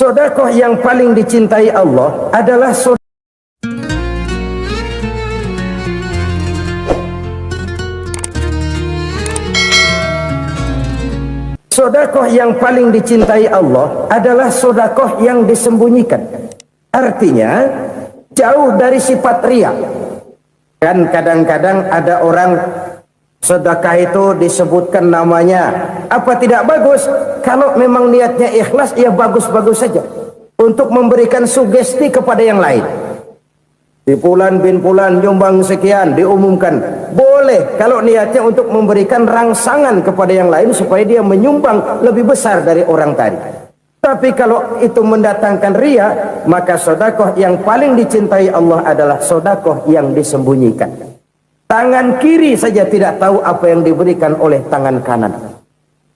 Sedekah yang paling dicintai Allah adalah sedekah yang paling dicintai Allah adalah sedekah yang disembunyikan. Artinya jauh dari sifat riya. Kan kadang-kadang ada orang sedekah itu disebutkan namanya, apa tidak bagus? Kalau memang niatnya ikhlas, ya bagus-bagus saja untuk memberikan sugesti kepada yang lain. Di Fulan bin Fulan nyumbang sekian, diumumkan. Boleh kalau niatnya untuk memberikan rangsangan kepada yang lain supaya dia menyumbang lebih besar dari orang tadi. Tapi kalau itu mendatangkan riya, maka sedekah yang paling dicintai Allah adalah sedekah yang disembunyikan. Tangan kiri saja tidak tahu apa yang diberikan oleh tangan kanan.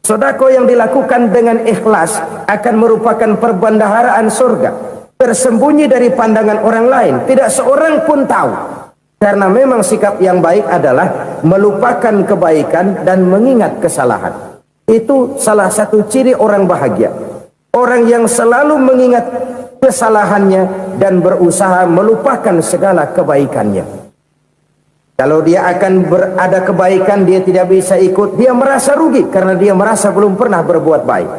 Sedekah yang dilakukan dengan ikhlas akan merupakan perbendaharaan surga, tersembunyi dari pandangan orang lain, tidak seorang pun tahu. Karena memang sikap yang baik adalah melupakan kebaikan dan mengingat kesalahan. Itu salah satu ciri orang bahagia. Orang yang selalu mengingat kesalahannya dan berusaha melupakan segala kebaikannya. Kalau dia akan berada kebaikan, dia tidak bisa ikut, dia merasa rugi karena dia merasa belum pernah berbuat baik.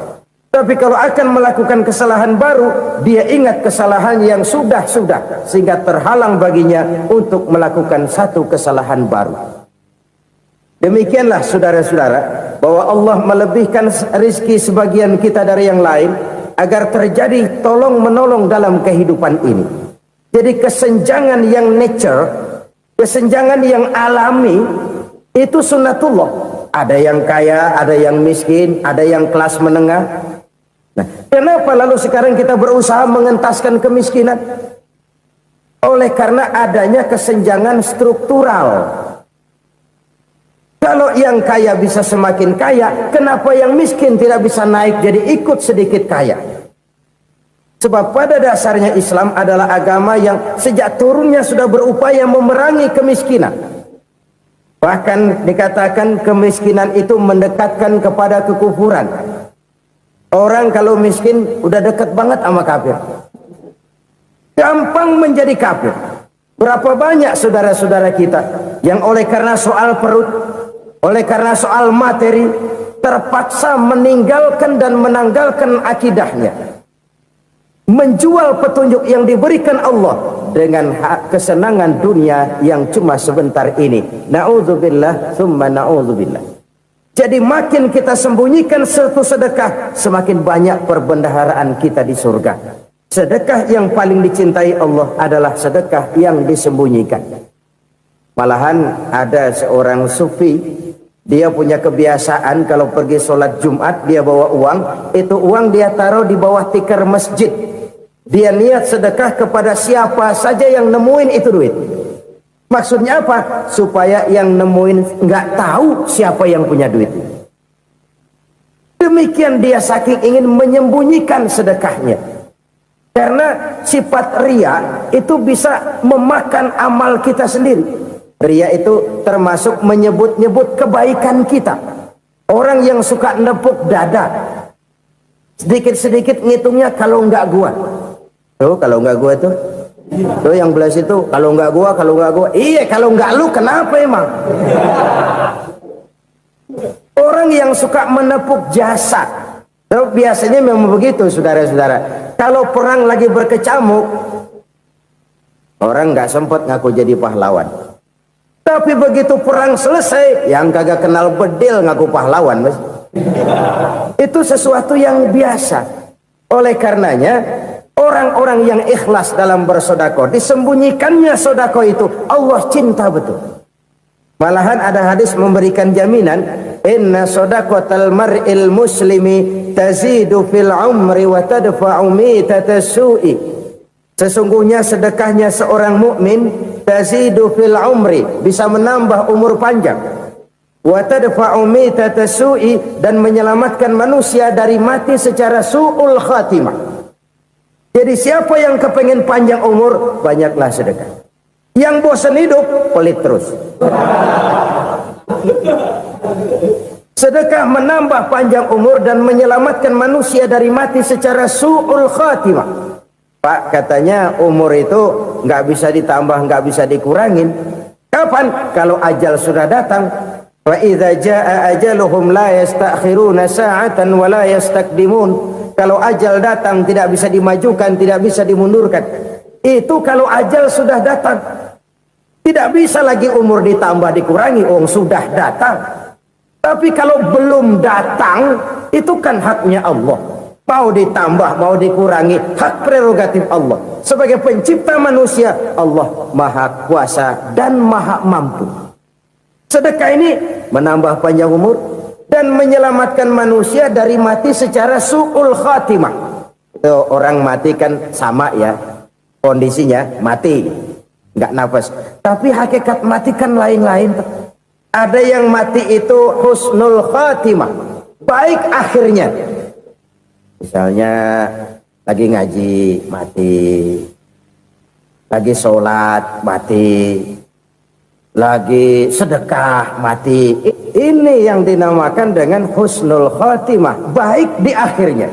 Tapi kalau akan melakukan kesalahan baru, dia ingat kesalahan yang sudah-sudah, sehingga terhalang baginya untuk melakukan satu kesalahan baru. Demikianlah saudara-saudara, bahwa Allah melebihkan rizki sebagian kita dari yang lain, agar terjadi tolong-menolong dalam kehidupan ini. Jadi kesenjangan yang nature, kesenjangan yang alami, itu sunnatullah. Ada yang kaya, ada yang miskin, ada yang kelas menengah. Nah, kenapa lalu sekarang kita berusaha mengentaskan kemiskinan? Oleh karena adanya kesenjangan struktural. Kalau yang kaya bisa semakin kaya, kenapa yang miskin tidak bisa naik jadi ikut sedikit kaya? Sebab pada dasarnya Islam adalah agama yang sejak turunnya sudah berupaya memerangi kemiskinan. Bahkan dikatakan kemiskinan itu mendekatkan kepada kekufuran. Orang kalau miskin udah dekat banget sama kafir. Gampang menjadi kafir. Berapa banyak saudara-saudara kita yang oleh karena soal perut, oleh karena soal materi, terpaksa meninggalkan dan menanggalkan akidahnya, menjual petunjuk yang diberikan Allah dengan kesenangan dunia yang cuma sebentar ini. Na'udzubillah thumma na'udzubillah. Jadi makin kita sembunyikan satu sedekah, semakin banyak perbendaharaan kita di surga. Sedekah yang paling dicintai Allah adalah sedekah yang disembunyikan. Malahan ada seorang sufi, dia punya kebiasaan kalau pergi sholat Jumat, dia bawa uang, itu uang dia taruh di bawah tikar masjid. Dia niat sedekah kepada siapa saja yang nemuin itu duit. Maksudnya apa? Supaya yang nemuin nggak tahu siapa yang punya duit. Demikian dia saking ingin menyembunyikan sedekahnya. Karena sifat riya itu bisa memakan amal kita sendiri. Riya itu termasuk menyebut-nyebut kebaikan kita. Orang yang suka nepuk dada, sedikit-sedikit ngitungnya kalau nggak gua. Tuh kalau nggak gua tuh. Tuh yang belas itu kalau nggak gua, kalau nggak gua. Iya kalau nggak lu kenapa emang? Orang yang suka menepuk jasad, biasanya memang begitu saudara-saudara. Kalau perang lagi berkecamuk, orang nggak sempat ngaku jadi pahlawan. Tapi begitu perang selesai, yang kagak kenal bedil ngaku pahlawan, mas. Itu sesuatu yang biasa. Oleh karenanya, orang-orang yang ikhlas dalam bersedekah, disembunyikannya sedekah itu, Allah cinta betul. Malahan ada hadis memberikan jaminan, inna sedaqatal mar'il muslimi tazidu fil umri wa tadfa'u mitatas su'i. Sesungguhnya sedekahnya seorang mukmin tazidu fil umri, bisa menambah umur panjang, wa tadfa'u mitatas su'i, dan menyelamatkan manusia dari mati secara su'ul khatimah. Jadi siapa yang kepengen panjang umur, banyaklah sedekah. Yang bosan hidup, pelit terus. Sedekah menambah panjang umur dan menyelamatkan manusia dari mati secara su'ul khatimah. Pak, katanya umur itu nggak bisa ditambah, nggak bisa dikurangin. Kapan? Kalau ajal sudah datang. Wa idza jaa ajaluhum la yastakhiruna sa'atan wa la yastaqdimun. Kalau ajal datang tidak bisa dimajukan, tidak bisa dimundurkan. Itu kalau ajal sudah datang. Tidak bisa lagi umur ditambah dikurangi, sudah datang. Tapi kalau belum datang, itu kan haknya Allah. Mau ditambah, mau dikurangi, hak prerogatif Allah. Sebagai pencipta manusia, Allah maha kuasa dan maha mampu. Sedekah ini menambah panjang umur dan menyelamatkan manusia dari mati secara su'ul khatimah. Itu orang mati kan sama ya, kondisinya mati, nggak nafas. Tapi hakikat mati kan lain-lain. Ada yang mati itu husnul khatimah, baik akhirnya. Misalnya lagi ngaji mati, lagi sholat mati, lagi sedekah mati. Ini yang dinamakan dengan husnul khatimah, baik di akhirnya.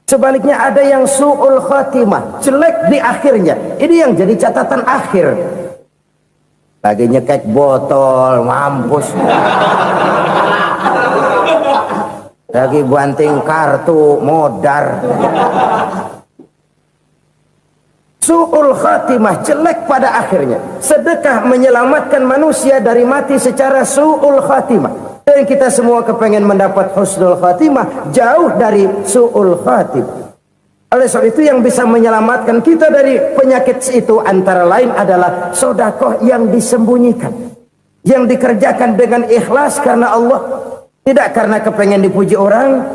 Sebaliknya ada yang su'ul khatimah, jelek di akhirnya. Ini yang jadi catatan akhir. Lagi nyekek botol, mampus. Lagi banting kartu, modar. Su'ul khatimah, jelek pada akhirnya. Sedekah menyelamatkan manusia dari mati secara su'ul khatimah. Dan kita semua kepengen mendapat husnul khatimah, jauh dari su'ul khatimah. Oleh sebab itu yang bisa menyelamatkan kita dari penyakit itu antara lain adalah sedekah yang disembunyikan, yang dikerjakan dengan ikhlas karena Allah, tidak karena kepengen dipuji orang,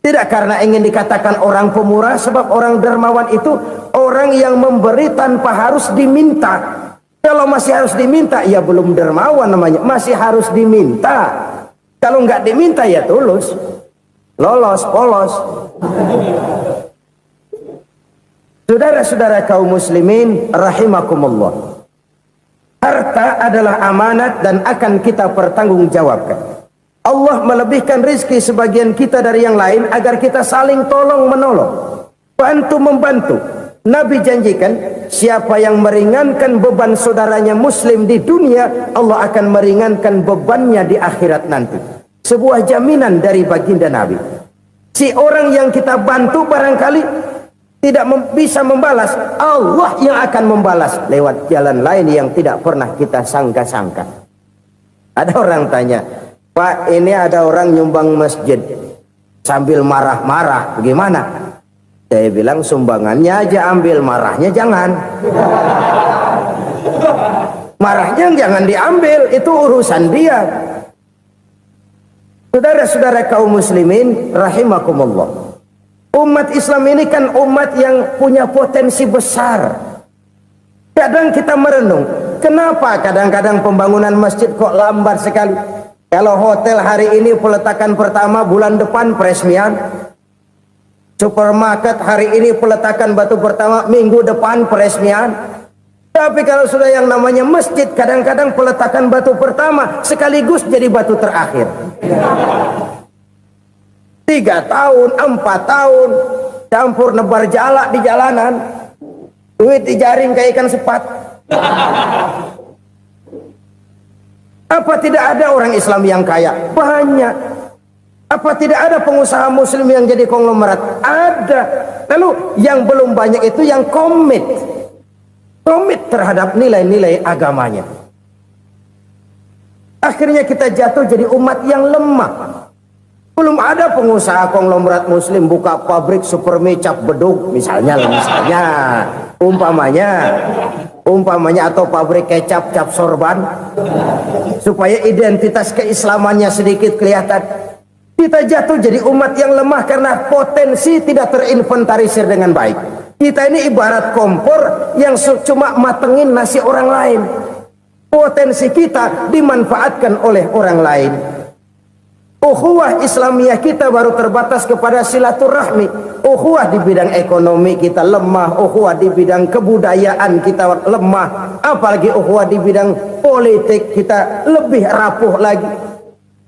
tidak karena ingin dikatakan orang pemurah. Sebab orang dermawan itu orang yang memberi tanpa harus diminta. Kalau masih harus diminta, ya belum dermawan namanya, masih harus diminta. Kalau nggak diminta ya tulus, lolos, polos. Saudara-saudara kaum muslimin rahimakumullah. Harta adalah amanat dan akan kita pertanggungjawabkan. Allah melebihkan rizki sebagian kita dari yang lain agar kita saling tolong menolong, bantu membantu. Nabi janjikan siapa yang meringankan beban saudaranya muslim di dunia, Allah akan meringankan bebannya di akhirat nanti. Sebuah jaminan dari baginda Nabi. Si orang yang kita bantu barangkali tidak bisa membalas, Allah yang akan membalas lewat jalan lain yang tidak pernah kita sangka-sangka. Ada orang tanya, Pak, ini ada orang nyumbang masjid sambil marah-marah, bagaimana? Saya bilang sumbangannya aja ambil, marahnya jangan. Marahnya jangan diambil, itu urusan dia. Saudara-saudara kaum muslimin rahimakumullah. Umat Islam ini kan umat yang punya potensi besar. Kadang kita merenung, kenapa kadang-kadang pembangunan masjid kok lambat sekali? Kalau hotel hari ini peletakan pertama, bulan depan peresmian. Supermarket hari ini peletakan batu pertama, minggu depan peresmian. Tapi kalau sudah yang namanya masjid, kadang-kadang peletakan batu pertama sekaligus jadi batu terakhir. 3 tahun, 4 tahun, campur nebar jalak di jalanan, duit dijaring kayak ikan sepat. Apa tidak ada orang Islam yang kaya? Banyak. Apa tidak ada pengusaha muslim yang jadi konglomerat? Ada. Lalu yang belum banyak itu yang komit terhadap nilai-nilai agamanya. Akhirnya kita jatuh jadi umat yang lemah. Belum ada pengusaha konglomerat muslim buka pabrik supermi cap beduk misalnya umpamanya atau pabrik kecap cap sorban supaya identitas keislamannya sedikit kelihatan. Kita jatuh jadi umat yang lemah karena potensi tidak terinventarisir dengan baik. Kita ini ibarat kompor yang cuma matengin nasi orang lain. Potensi kita dimanfaatkan oleh orang lain. Ukhuwah Islamiyah kita baru terbatas kepada silaturahmi. Ukhuwah di bidang ekonomi kita lemah, ukhuwah di bidang kebudayaan kita lemah, apalagi ukhuwah di bidang politik kita lebih rapuh lagi.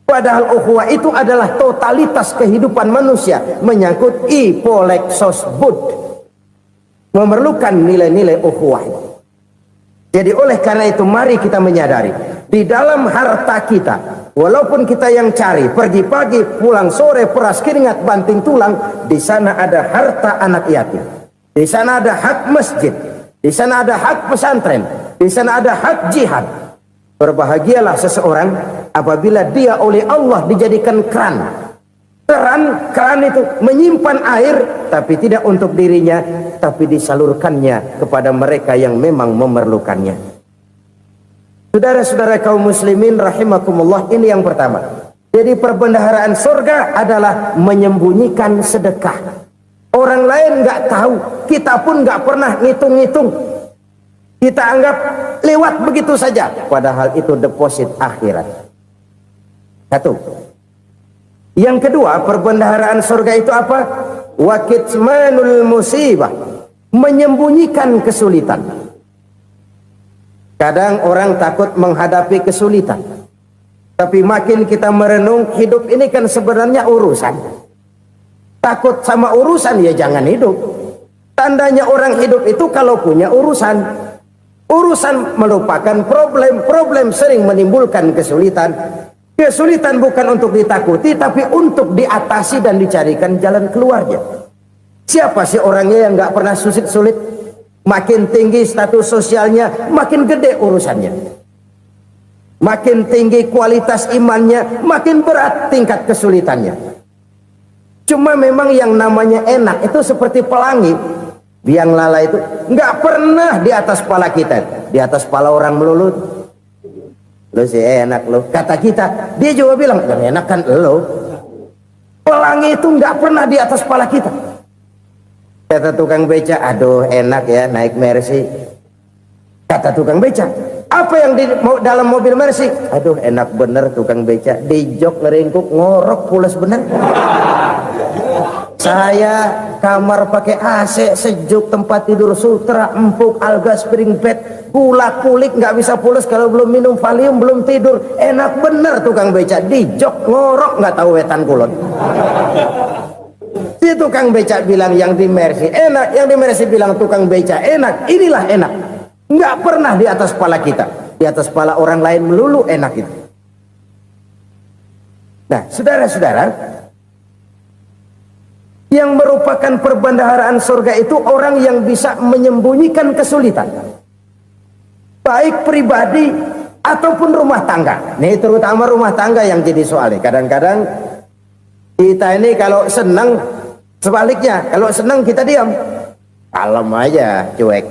Padahal ukhuwah itu adalah totalitas kehidupan manusia, menyangkut ipoleksos bud, memerlukan nilai-nilai ukhuwah. Jadi oleh karena itu mari kita menyadari di dalam harta kita, walaupun kita yang cari pergi pagi pulang sore peras keringat banting tulang, di sana ada harta anak yatim, di sana ada hak masjid, di sana ada hak pesantren, di sana ada hak jihad. Berbahagialah seseorang apabila dia oleh Allah dijadikan keran. Keran itu menyimpan air, tapi tidak untuk dirinya, tapi disalurkannya kepada mereka yang memang memerlukannya. Saudara-saudara kaum muslimin rahimakumullah, ini yang pertama. Jadi perbendaharaan surga adalah menyembunyikan sedekah. Orang lain nggak tahu, kita pun nggak pernah ngitung-ngitung. Kita anggap lewat begitu saja, padahal itu deposit akhirat. Satu. Yang kedua, perbendaharaan surga itu apa? Wa kitmanul musibah, menyembunyikan kesulitan. Kadang orang takut menghadapi kesulitan, tapi makin kita merenung, hidup ini kan sebenarnya urusan. Takut sama urusan, ya jangan hidup. Tandanya orang hidup itu kalau punya urusan. Urusan merupakan problem sering menimbulkan kesulitan. Kesulitan bukan untuk ditakuti, tapi untuk diatasi dan dicarikan jalan keluarnya. Siapa sih orangnya yang nggak pernah sulit-sulit? Makin tinggi status sosialnya, makin gede urusannya. Makin tinggi kualitas imannya, makin berat tingkat kesulitannya. Cuma memang yang namanya enak itu seperti pelangi. Biang lala itu nggak pernah di atas kepala kita, di atas kepala orang melulu. Lo sih enak lo, kata kita. Dia juga bilang yang enak kan lo. Pelangi itu nggak pernah di atas kepala kita. Kata tukang beca, aduh enak ya naik Mercy. Kata tukang beca, apa yang di dalam mobil Mercy? Aduh enak bener tukang beca, di jok ngeringkuk ngorok pulas bener. Saya kamar pakai AC sejuk, tempat tidur sutra empuk, alga spring bed, gula kulik nggak bisa pulas kalau belum minum Valium, belum tidur. Enak bener tukang beca, di jok ngorok nggak tahu wetan kulon. Si tukang beca bilang yang di Mercy enak, yang di Mercy bilang tukang beca enak. Inilah enak, nggak pernah di atas kepala kita, di atas kepala orang lain melulu enak itu. Nah saudara-saudara, yang merupakan perbendaharaan surga itu orang yang bisa menyembunyikan kesulitan, baik pribadi ataupun rumah tangga. Nih terutama rumah tangga yang jadi soalnya. Kadang-kadang kita ini kalau senang, sebaliknya kalau senang kita diam, kalem aja, cuek.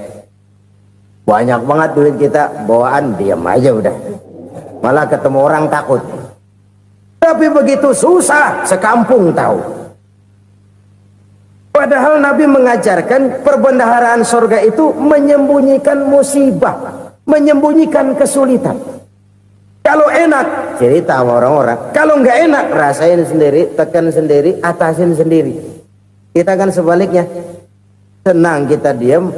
Banyak banget duit kita bawaan, diam aja udah. Malah ketemu orang takut. Tapi begitu susah, sekampung tahu. Padahal Nabi mengajarkan perbendaharaan surga itu menyembunyikan musibah, menyembunyikan kesulitan. Kalau enak, cerita sama orang-orang. Kalau nggak enak, rasain sendiri, tekan sendiri, atasin sendiri. Kita kan sebaliknya. Senang kita diam,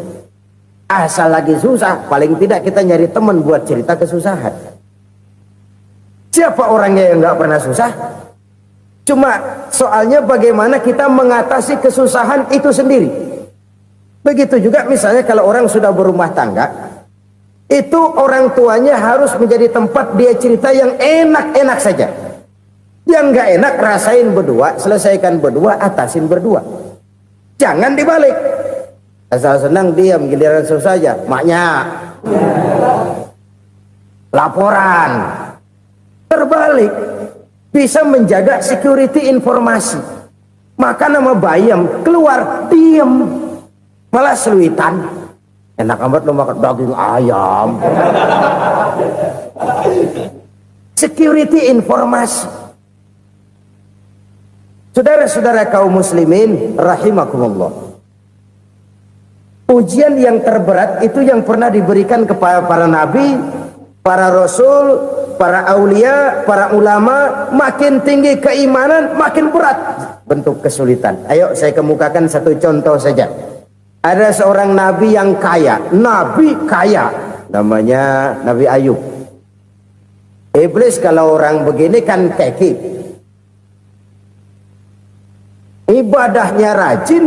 asal lagi susah, paling tidak kita nyari teman buat cerita kesusahan. Siapa orangnya yang nggak pernah susah? Cuma soalnya bagaimana kita mengatasi kesusahan itu sendiri. Begitu juga misalnya kalau orang sudah berumah tangga, itu orang tuanya harus menjadi tempat dia cerita yang enak-enak saja. Yang nggak enak rasain berdua, selesaikan berdua, atasin berdua. Jangan dibalik. Asal senang diam, giliran susah saja. Maknya laporan. Terbalik. Bisa menjaga security informasi. Maka nama bayam keluar diam, malah seluitan. Enak amat lo makan daging ayam. Security informasi. Saudara-saudara kaum muslimin rahimakumullah, ujian yang terberat itu yang pernah diberikan kepada para nabi, para rasul, para aulia, para ulama. Makin tinggi keimanan, makin berat bentuk kesulitan. Ayo saya kemukakan satu contoh saja. Ada seorang nabi yang kaya, nabi kaya, namanya Nabi Ayub. Iblis kalau orang begini kan keki. Ibadahnya rajin,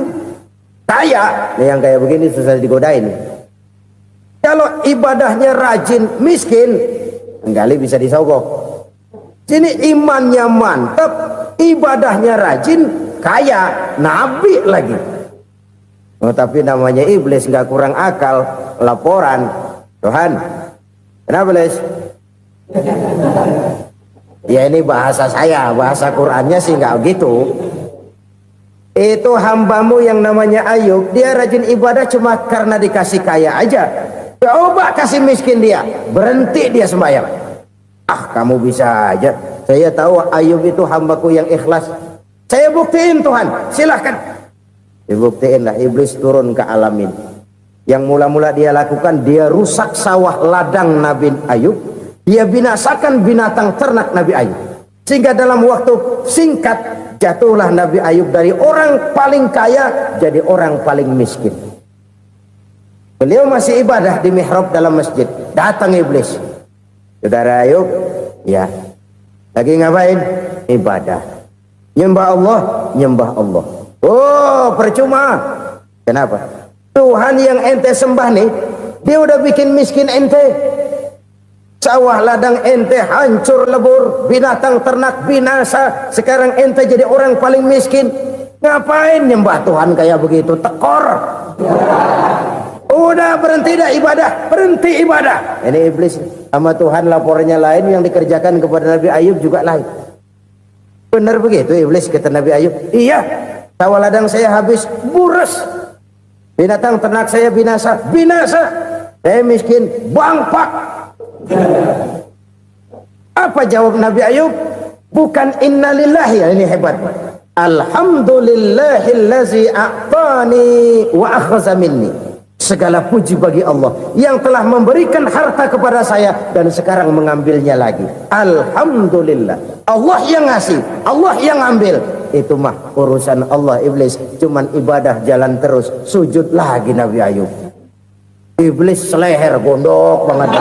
kaya. Yang kayak begini susah digodain. Kalau ibadahnya rajin, miskin, kali bisa disogok. Sini imannya mantap, ibadahnya rajin, kaya, nabi lagi. Oh, tapi namanya iblis nggak kurang akal. Laporan, Tuhan, kenapa Les? Ya ini bahasa saya, bahasa Qurannya sih nggak gitu. Itu hambamu yang namanya Ayub, dia rajin ibadah cuma karena dikasih kaya aja. Coba kasih miskin dia, berhenti dia sembahyang. Ah, kamu bisa aja. Saya tahu Ayub itu hambaku yang ikhlas. Saya buktiin Tuhan, silahkan. Dibuktiin lah, iblis turun ke alam ini. Yang mula-mula dia lakukan, dia rusak sawah ladang Nabi Ayub. Dia binasakan binatang ternak Nabi Ayub. Sehingga dalam waktu singkat, jatuhlah Nabi Ayub dari orang paling kaya jadi orang paling miskin. Beliau masih ibadah di mihrab dalam masjid. Datang iblis. Saudara Ayub, ya, lagi ngapain? Ibadah. Nyembah Allah, nyembah Allah. Oh, percuma. Kenapa? Tuhan yang ente sembah nih, dia udah bikin miskin ente. Sawah ladang ente hancur lebur, binatang ternak binasa. Sekarang ente jadi orang paling miskin. Ngapain nyembah Tuhan kayak begitu? Tekor. Udah berhenti dah ibadah, berhenti ibadah. Ini iblis sama Tuhan laporannya lain, yang dikerjakan kepada Nabi Ayub juga lain. Benar begitu iblis kata Nabi Ayub? Iya, sawah ladang saya habis, buras. Binatang ternak saya binasa, binasa. Saya miskin, bangpak. Apa jawab Nabi Ayub? Bukan innalillahi, ini hebat. Alhamdulillahillazi a'tani wa akhza minni. Segala puji bagi Allah yang telah memberikan harta kepada saya dan sekarang mengambilnya lagi. Alhamdulillah. Allah yang ngasih, Allah yang ambil. Itu mah urusan Allah. Iblis cuman ibadah jalan terus, sujud lagi Nabi Ayub. Iblis seleher gondok banget.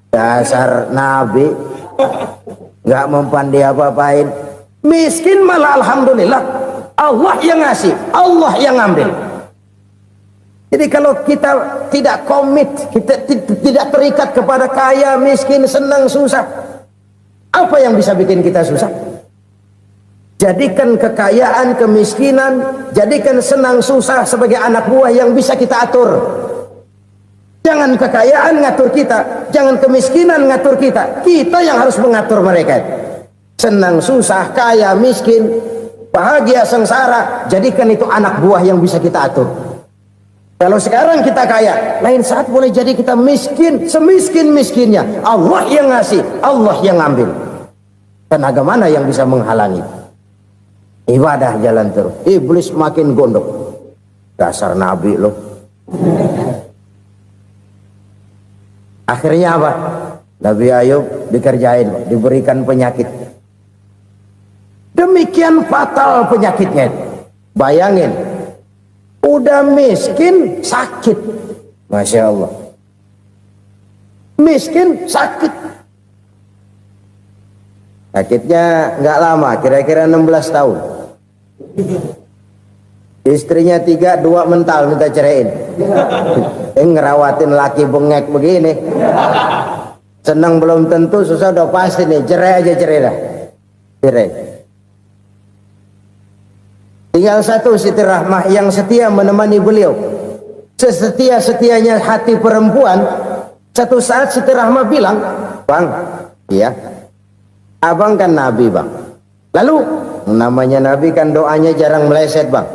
Dasar Nabi nggak mempan dia apa-apain. Miskin malah alhamdulillah. Allah yang ngasih, Allah yang ngambil. Jadi kalau kita tidak komit, kita tidak terikat kepada kaya, miskin, senang, susah, apa yang bisa bikin kita susah? Jadikan kekayaan, kemiskinan, jadikan senang susah sebagai anak buah yang bisa kita atur. Jangan kekayaan ngatur kita, jangan kemiskinan ngatur kita. Kita yang harus mengatur mereka. Senang susah, kaya, miskin, bahagia, sengsara, jadikan itu anak buah yang bisa kita atur. Kalau sekarang kita kaya, lain saat boleh jadi kita miskin, semiskin-miskinnya. Allah yang ngasih, Allah yang ngambil. Tenaga mana yang bisa menghalangi? Ibadah jalan terus. Iblis makin gondok. Dasar Nabi loh. Akhirnya apa? Nabi Ayub dikerjain, diberikan penyakit. Demikian fatal penyakitnya. Bayangin, udah miskin sakit. Masya Allah. Miskin sakit. Sakitnya nggak lama, kira-kira 16 tahun. Istrinya 3, 2 mental minta ceraiin. Ngerawatin laki bengek begini. Senang belum tentu, susah udah pasti nih. Cerai aja, cerai dah. Cerai. Tinggal satu Siti Rahmah yang setia menemani beliau. Sesetia-setianya hati perempuan. Satu saat Siti Rahmah bilang, "Bang, iya, abang kan Nabi bang. Lalu namanya Nabi kan doanya jarang meleset bang.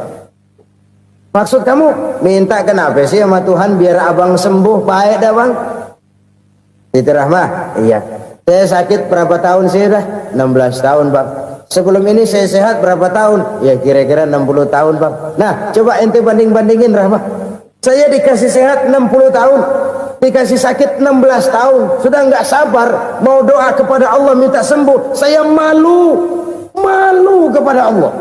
Maksud kamu minta kenapa sih sama Tuhan biar abang sembuh baik dah bang?" Siti Rahmah, iya. Saya sakit berapa tahun sih dah? 16 tahun bang. Sebelum ini saya sehat berapa tahun? Ya kira-kira 60 tahun bang. Nah coba ente banding-bandingin Rahmah. Saya dikasih sehat 60 tahun, dikasih sakit 16 tahun. Sudah nggak sabar mau doa kepada Allah minta sembuh. Saya malu kepada Allah.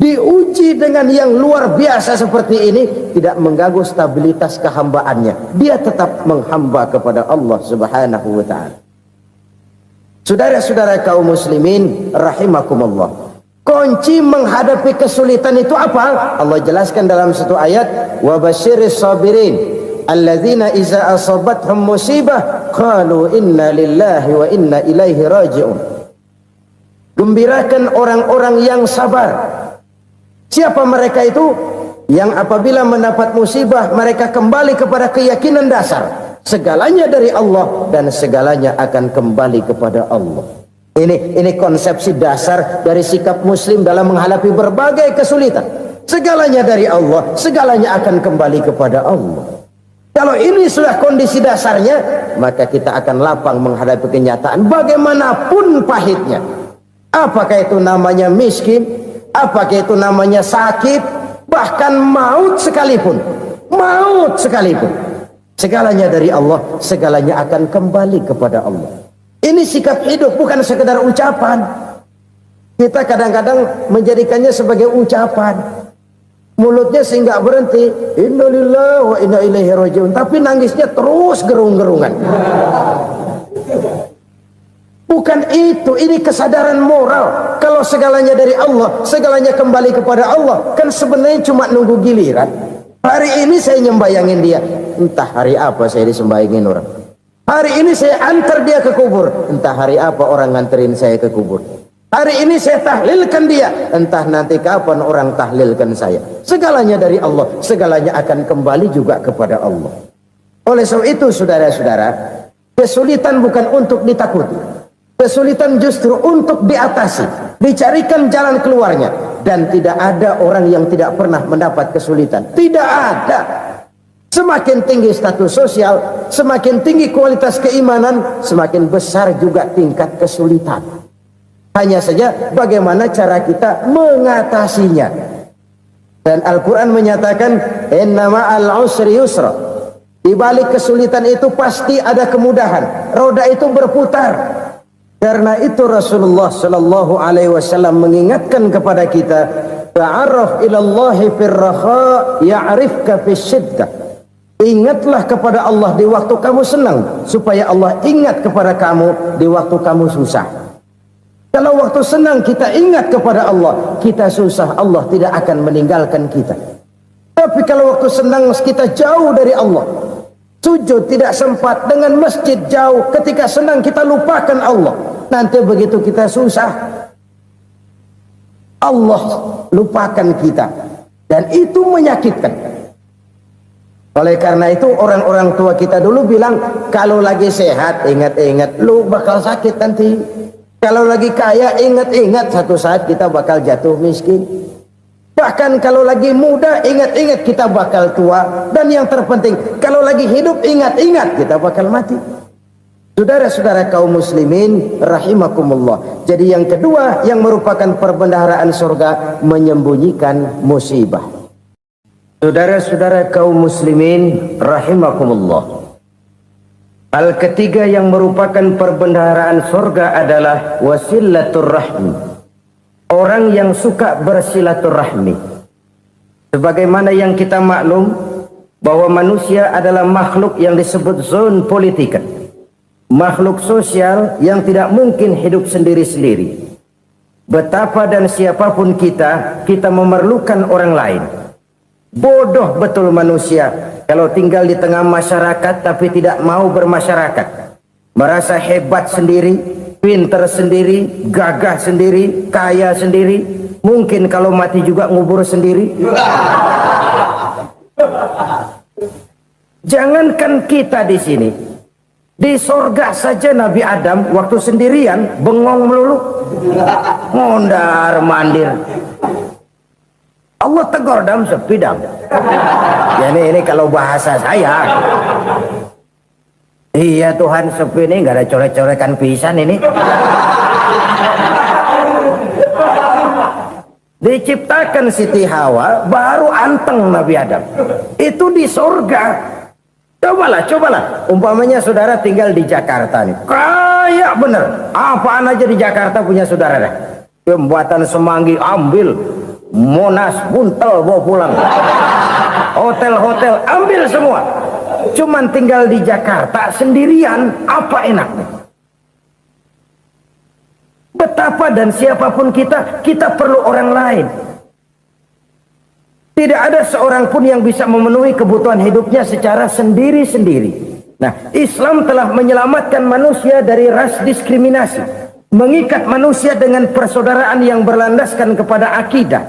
diuji dengan yang luar biasa seperti ini, tidak mengganggu stabilitas kehambaannya. Dia tetap menghamba kepada Allah Subhanahu wa ta'ala. Saudara-saudara kaum muslimin rahimakumullah, kunci menghadapi kesulitan itu apa? Allah jelaskan dalam satu ayat, wa basyiris sabirin alladzina iza asabathum musibah qalu inna lillahi wa inna ilaihi raji'un. Gembirakan orang-orang yang sabar. Siapa mereka itu? Yang apabila mendapat musibah mereka kembali kepada keyakinan dasar, segalanya dari Allah dan segalanya akan kembali kepada Allah. Ini konsepsi dasar dari sikap muslim dalam menghadapi berbagai kesulitan. Segalanya dari Allah, segalanya akan kembali kepada Allah. Kalau ini sudah kondisi dasarnya, maka kita akan lapang menghadapi kenyataan bagaimanapun pahitnya. Apakah itu namanya miskin, apakah itu namanya sakit, bahkan maut sekalipun. Maut sekalipun, segalanya dari Allah, segalanya akan kembali kepada Allah. Ini sikap hidup, bukan sekedar ucapan. Kita kadang-kadang menjadikannya sebagai ucapan. Mulutnya sehingga berhenti, innalillahi wa inna ilaihi raji'un, tapi nangisnya terus gerung-gerungan. Bukan itu, ini kesadaran moral. Kalau segalanya dari Allah, segalanya kembali kepada Allah, kan sebenarnya cuma nunggu giliran. Hari ini saya nyembayangin dia, entah hari apa saya disembayangin orang. Hari ini saya antar dia ke kubur, entah hari apa orang nganterin saya ke kubur. Hari ini saya tahlilkan dia, entah nanti kapan orang tahlilkan saya. Segalanya dari Allah, segalanya akan kembali juga kepada Allah. Oleh sebab itu saudara-saudara, kesulitan bukan untuk ditakuti. Kesulitan justru untuk diatasi, dicarikan jalan keluarnya. Dan tidak ada orang yang tidak pernah mendapat kesulitan. Tidak ada. Semakin tinggi status sosial, semakin tinggi kualitas keimanan, semakin besar juga tingkat kesulitan. Hanya saja bagaimana cara kita mengatasinya. Dan Al-Quran menyatakan, inna ma'al usri yusra. Di balik kesulitan itu pasti ada kemudahan. Roda itu berputar. Karena itu Rasulullah Sallallahu Alaihi Wasallam mengingatkan kepada kita, ta'arraf ilallahi firraha ya'rifka fisyiddah. Ingatlah kepada Allah di waktu kamu senang, supaya Allah ingat kepada kamu di waktu kamu susah. Kalau waktu senang kita ingat kepada Allah, kita susah, Allah tidak akan meninggalkan kita. Tapi kalau waktu senang kita jauh dari Allah, sujud tidak sempat, dengan masjid jauh, ketika senang kita lupakan Allah. Nanti begitu kita susah, Allah lupakan kita. Dan itu menyakitkan. Oleh karena itu orang-orang tua kita dulu bilang, kalau lagi sehat ingat-ingat lu bakal sakit nanti. Kalau lagi kaya ingat-ingat satu saat kita bakal jatuh miskin. Bahkan kalau lagi muda ingat-ingat kita bakal tua. Dan yang terpenting, kalau lagi hidup ingat-ingat kita bakal mati. Saudara-saudara kaum muslimin rahimakumullah. Jadi yang kedua yang merupakan perbendaharaan surga, menyembunyikan musibah. Saudara-saudara kaum muslimin rahimakumullah. Hal ketiga yang merupakan perbendaharaan surga adalah wasilatur rahmi. Orang yang suka bersilaturahmi. Sebagaimana yang kita maklum bahwa manusia adalah makhluk yang disebut zon politika. Makhluk sosial yang tidak mungkin hidup sendiri-sendiri. Betapa dan siapapun kita memerlukan orang lain. Bodoh betul manusia kalau tinggal di tengah masyarakat tapi tidak mau bermasyarakat. Merasa hebat sendiri, pinter sendiri, gagah sendiri, kaya sendiri. Mungkin kalau mati juga ngubur sendiri. Jangankan kita di sini, di sorga saja Nabi Adam waktu sendirian bengong melulu, mondar mandir. Allah tegur dam sepi dam. Ya ini kalau bahasa saya. Iya Tuhan sepi ini nggak ada coret-corekan pisan ini. Diciptakan Siti Hawa baru anteng Nabi Adam. Itu di surga. Cobalah. Umpamanya saudara tinggal di Jakarta nih. Kayak bener. Apaan aja di Jakarta punya saudara dah. Pembuatan semanggi ambil. Monas, Buntel bawa pulang. Hotel-hotel ambil semua. Cuman tinggal di Jakarta sendirian, apa enaknya? Betapa dan siapapun kita perlu orang lain. Tidak ada seorang pun yang bisa memenuhi kebutuhan hidupnya secara sendiri-sendiri. Nah, Islam telah menyelamatkan manusia dari ras diskriminasi, mengikat manusia dengan persaudaraan yang berlandaskan kepada akidah.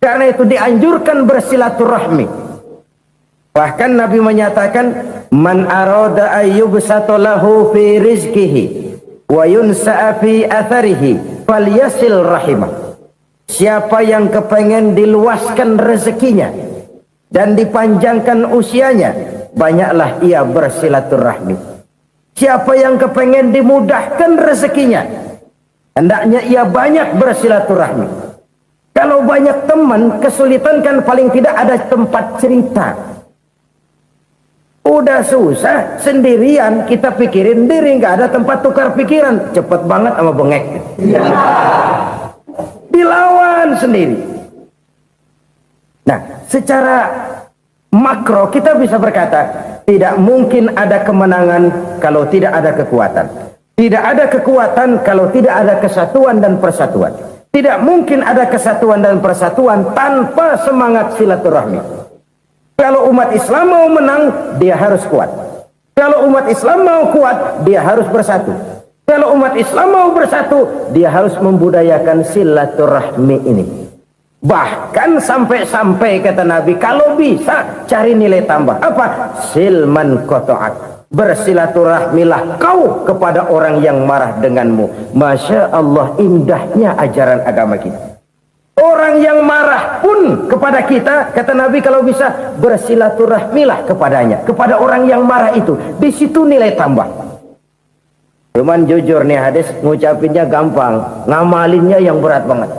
Karena itu dianjurkan bersilaturahmi. Bahkan Nabi menyatakan, man arada ayyubsata lahu fi rizqihi wa yunsa'a fi atharihi falyasil rahimah. Siapa yang kepengen diluaskan rezekinya dan dipanjangkan usianya, banyaklah ia bersilaturahmi. Siapa yang kepengen dimudahkan rezekinya, hendaknya ia banyak bersilaturahmi. Kalau banyak teman, kesulitan kan paling tidak ada tempat cerita. Udah susah, sendirian kita pikirin diri, nggak ada tempat tukar pikiran. Cepet banget sama bengek. Dilawan sendiri. Nah, secara makro kita bisa berkata, tidak mungkin ada kemenangan kalau tidak ada kekuatan. Tidak ada kekuatan kalau tidak ada kesatuan dan persatuan. Tidak mungkin ada kesatuan dan persatuan tanpa semangat silaturahmi. Kalau umat Islam mau menang, dia harus kuat. Kalau umat Islam mau kuat, dia harus bersatu. Kalau umat Islam mau bersatu, dia harus membudayakan silaturahmi ini. Bahkan sampai-sampai kata Nabi, kalau bisa cari nilai tambah. Apa? Silman qata'ak. Bersilaturahmilah kau kepada orang yang marah denganmu. Masya Allah, indahnya ajaran agama kita. Orang yang marah pun kepada kita, kata Nabi, kalau bisa bersilaturahmilah kepadanya, kepada orang yang marah itu. Di situ nilai tambah. Cuman jujur nih hadis, ngucapinnya gampang, ngamalinnya yang berat banget.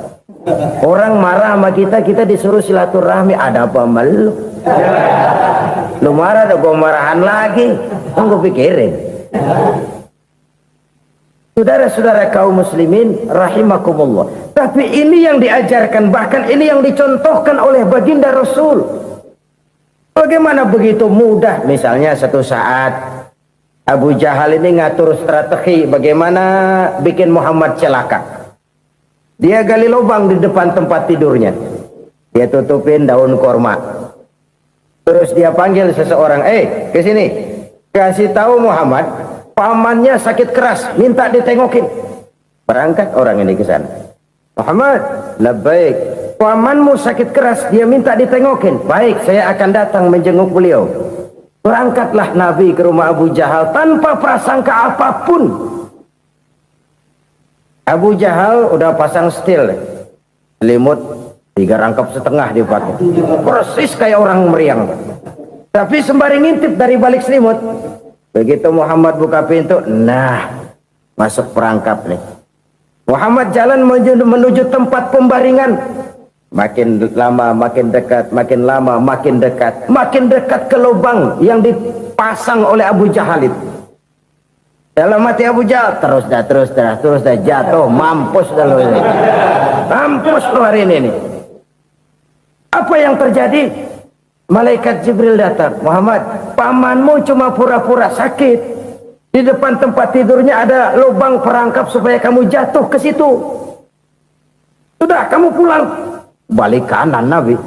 Orang marah sama kita disuruh silaturahmi, ada apa malu? Lu marah, ada gua marahan lagi. Tunggu pikirin. Saudara-saudara kaum muslimin rahimakumullah. Tapi ini yang diajarkan, bahkan ini yang dicontohkan oleh baginda Rasul. Bagaimana begitu mudah? Misalnya satu saat Abu Jahal ini ngatur strategi bagaimana bikin Muhammad celaka. Dia gali lubang di depan tempat tidurnya. Dia tutupin daun korma. Terus dia panggil seseorang, ke sini. Kasih tahu Muhammad, pamannya sakit keras, minta ditengokin. Berangkat orang ini ke sana. Muhammad, labbaik. Pamanmu sakit keras, dia minta ditengokin. Baik, saya akan datang menjenguk beliau. Berangkatlah Nabi ke rumah Abu Jahal tanpa prasangka apapun. Abu Jahal udah pasang setil, selimut 3 rangkap setengah dipakai, persis kayak orang meriang. Tapi sembari ngintip dari balik selimut, begitu Muhammad buka pintu, nah masuk perangkap nih. Muhammad jalan menuju tempat pembaringan. Makin lama makin dekat, makin lama makin dekat, makin dekat ke lubang yang dipasang oleh Abu Jahal itu. Dalam hati Abu Jahal, terus dah jatuh, mampus dah lo ini. Mampus lo hari ini nih. Apa yang terjadi? Malaikat Jibril datang. Muhammad, pamanmu cuma pura-pura sakit. Di depan tempat tidurnya ada lubang perangkap supaya kamu jatuh ke situ. Sudah, kamu pulang. Balik kanan Nabi.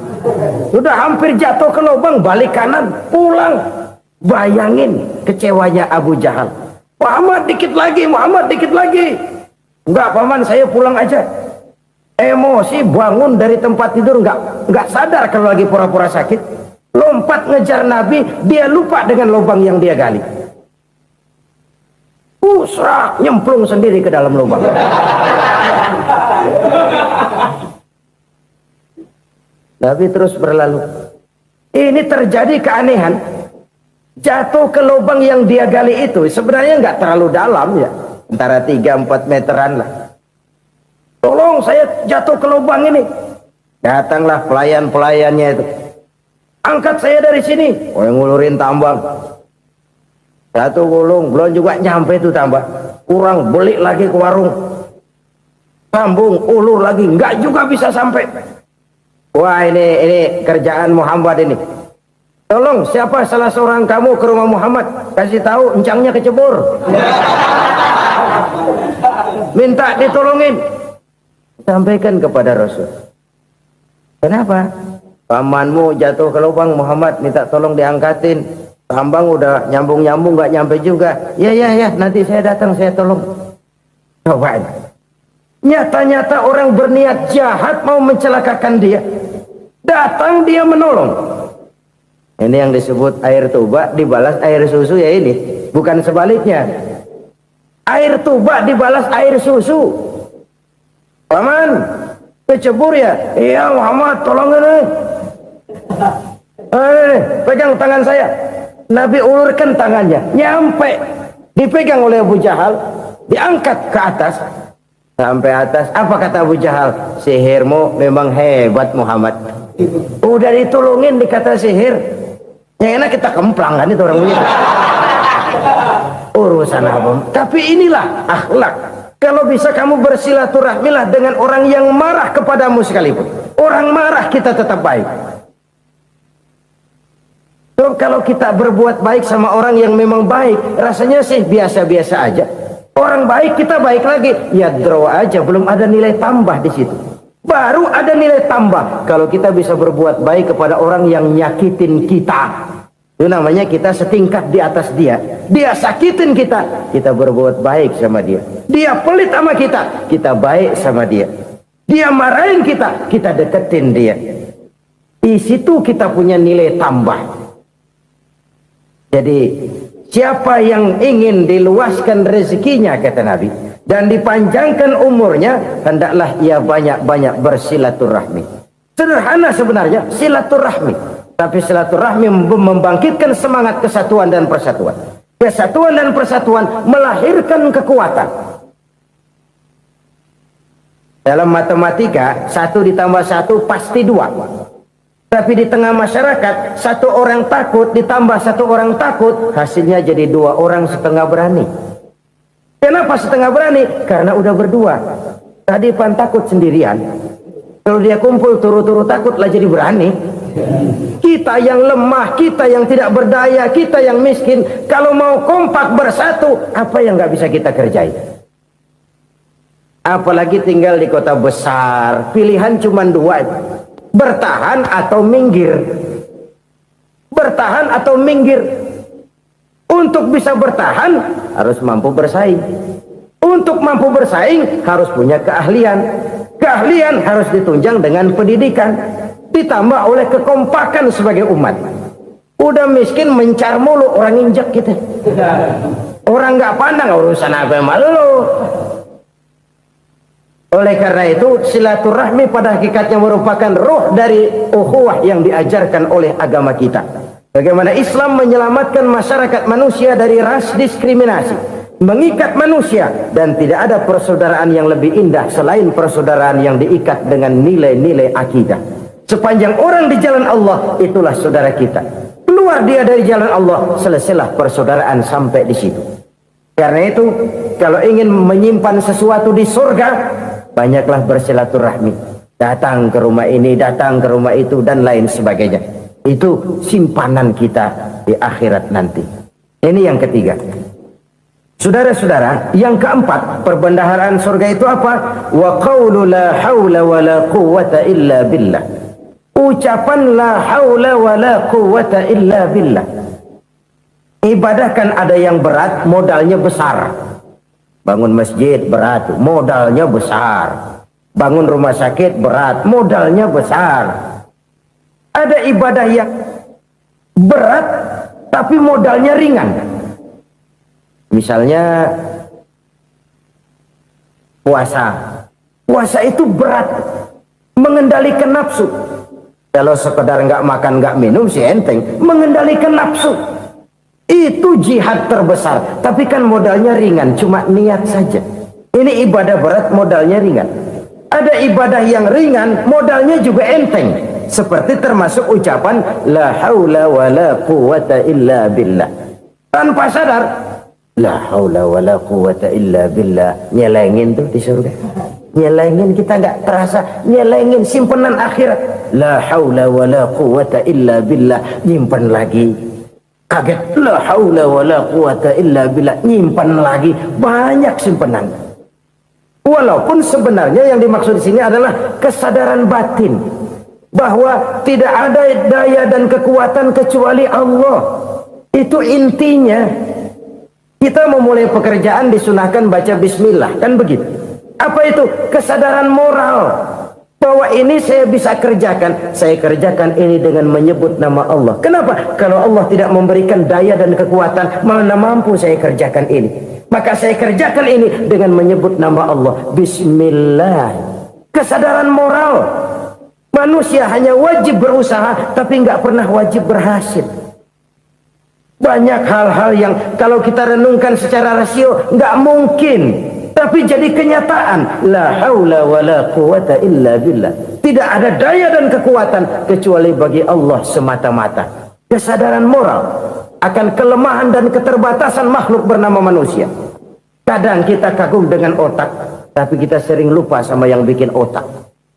Sudah hampir jatuh ke lubang, balik kanan, pulang. Bayangin kecewanya Abu Jahal. Muhammad dikit lagi, Muhammad dikit lagi. Enggak paman, saya pulang aja. Emosi bangun dari tempat tidur, enggak sadar kalau lagi pura-pura sakit. Lompat ngejar Nabi, dia lupa dengan lubang yang dia gali. Usrak, nyemplung sendiri ke dalam lubang. Nabi terus berlalu. Ini terjadi keanehan. Jatuh ke lubang yang dia gali itu sebenarnya nggak terlalu dalam ya, antara 3-4 meteran lah. Tolong saya jatuh ke lubang ini. Datanglah pelayan-pelayannya itu. Angkat saya dari sini. Oh, yang ngulurin tambang. Satu gulung, belum juga nyampe itu tambang. Kurang, beli lagi ke warung. Sambung, ulur lagi, nggak juga bisa sampai. Wah, ini kerjaan Muhammad ini. Tolong siapa salah seorang kamu ke rumah Muhammad, kasih tahu encangnya kecebur. Minta ditolongin. Sampaikan kepada Rasul. Kenapa? Pamanmu jatuh ke lubang, Muhammad minta tolong diangkatin. Hambang udah nyambung-nyambung nggak nyampe juga. Ya, nanti saya datang, saya tolong. Coba. Nyata-nyata orang berniat jahat mau mencelakakan dia. Datang dia menolong. Ini yang disebut air tuba dibalas air susu ya ini. Bukan sebaliknya. Air tuba dibalas air susu. Paman, kecebur ya? Iya Muhammad, tolong ini. Pegang tangan saya. Nabi ulurkan tangannya. Nyampe. Dipegang oleh Abu Jahal. Diangkat ke atas. Sampai atas. Apa kata Abu Jahal? Sihirmu memang hebat Muhammad. Udah ditolongin dikata sihir. Yang enak kita kemplang kan itu orang begitu. Urusan apa? Tapi inilah akhlak. Kalau bisa kamu bersilaturahmilah dengan orang yang marah kepadamu sekalipun. Orang marah kita tetap baik. So, kalau kita berbuat baik sama orang yang memang baik, rasanya sih biasa-biasa aja. Orang baik kita baik lagi, ya draw aja, belum ada nilai tambah di situ. Baru ada nilai tambah kalau kita bisa berbuat baik kepada orang yang nyakitin kita. Itu namanya kita setingkat di atas dia. Dia sakitin kita, kita berbuat baik sama dia. Dia pelit sama kita, kita baik sama dia. Dia marahin kita, kita deketin dia. Di situ kita punya nilai tambah. Jadi siapa yang ingin diluaskan rezekinya kata Nabi dan dipanjangkan umurnya, hendaklah ia banyak-banyak bersilaturahmi. Sederhana sebenarnya silaturahmi, tapi silaturahmi membangkitkan semangat kesatuan dan persatuan. Kesatuan dan persatuan melahirkan kekuatan. Dalam matematika 1 ditambah 1 pasti 2. Tapi di tengah masyarakat 1 orang takut ditambah 1 orang takut, hasilnya jadi 2 orang setengah berani. Kenapa setengah berani? Karena udah berdua. Tadi pan takut sendirian. Kalau dia kumpul turu-turu takutlah jadi berani. Kita yang lemah, kita yang tidak berdaya, kita yang miskin, kalau mau kompak bersatu, apa yang nggak bisa kita kerjain? Apalagi tinggal di kota besar, pilihan cuma 2. Bertahan atau minggir. Bertahan atau minggir. Untuk bisa bertahan harus mampu bersaing. Untuk mampu bersaing harus punya keahlian. Keahlian harus ditunjang dengan pendidikan, ditambah oleh kekompakan sebagai umat. Udah miskin mencar mulu, orang injak kita. Orang nggak pandang urusan apa malu. Oleh karena itu silaturahmi pada hakikatnya merupakan roh dari ukhuwah yang diajarkan oleh agama kita. Bagaimana Islam menyelamatkan masyarakat manusia dari ras diskriminasi, mengikat manusia, dan tidak ada persaudaraan yang lebih indah selain persaudaraan yang diikat dengan nilai-nilai akidah. Sepanjang orang di jalan Allah, itulah saudara kita. Keluar dia dari jalan Allah, selesailah persaudaraan sampai di situ. Karena itu, kalau ingin menyimpan sesuatu di surga, banyaklah bersilaturahmi. Datang ke rumah ini, datang ke rumah itu, dan lain sebagainya. Itu simpanan kita di akhirat nanti. Ini yang ketiga. Saudara-saudara, yang keempat, perbendaharaan surga itu apa? Wa qawlu la hawla wa la quwwata illa billah. Ucapan la hawla wa la quwwata illa billah. Ibadah kan ada yang berat, modalnya besar. Bangun masjid berat, modalnya besar. Bangun rumah sakit berat, modalnya besar. Ada ibadah yang berat tapi modalnya ringan. Misalnya puasa. Puasa itu berat, mengendalikan nafsu. Kalau sekedar nggak makan nggak minum sih enteng, mengendalikan nafsu. Itu jihad terbesar, tapi kan modalnya ringan, cuma niat saja. Ini ibadah berat, modalnya ringan. Ada ibadah yang ringan, modalnya juga enteng. Seperti termasuk ucapan la haula wa la quwwata illa billah. Tanpa sadar, la haula wa la quwwata illa billah, nyelengin tuh di surga. Nyelengin kita nggak terasa, nyelengin simpenan akhirat. La haula wala quwata illa billah, nyimpan lagi. Kaget, la haula wala quwata illa billah, nyimpan lagi. Banyak simpenan. Walaupun sebenarnya yang dimaksud di sini adalah kesadaran batin bahwa tidak ada daya dan kekuatan kecuali Allah. Itu intinya. Kita memulai pekerjaan disunahkan baca bismillah, kan begitu. Apa itu? Kesadaran moral bahwa ini saya bisa kerjakan. Saya kerjakan ini dengan menyebut nama Allah. Kenapa? Kalau Allah tidak memberikan daya dan kekuatan, mana mampu saya kerjakan ini. Maka saya kerjakan ini dengan menyebut nama Allah. Bismillah. Kesadaran moral. Manusia hanya wajib berusaha, tapi nggak pernah wajib berhasil. Banyak hal-hal yang kalau kita renungkan secara rasio nggak mungkin, tapi jadi kenyataan. La haula wala quwata illa billah. Tidak ada daya dan kekuatan kecuali bagi Allah semata-mata. Kesadaran moral akan kelemahan dan keterbatasan makhluk bernama manusia. Kadang kita kagum dengan otak, tapi kita sering lupa sama yang bikin otak.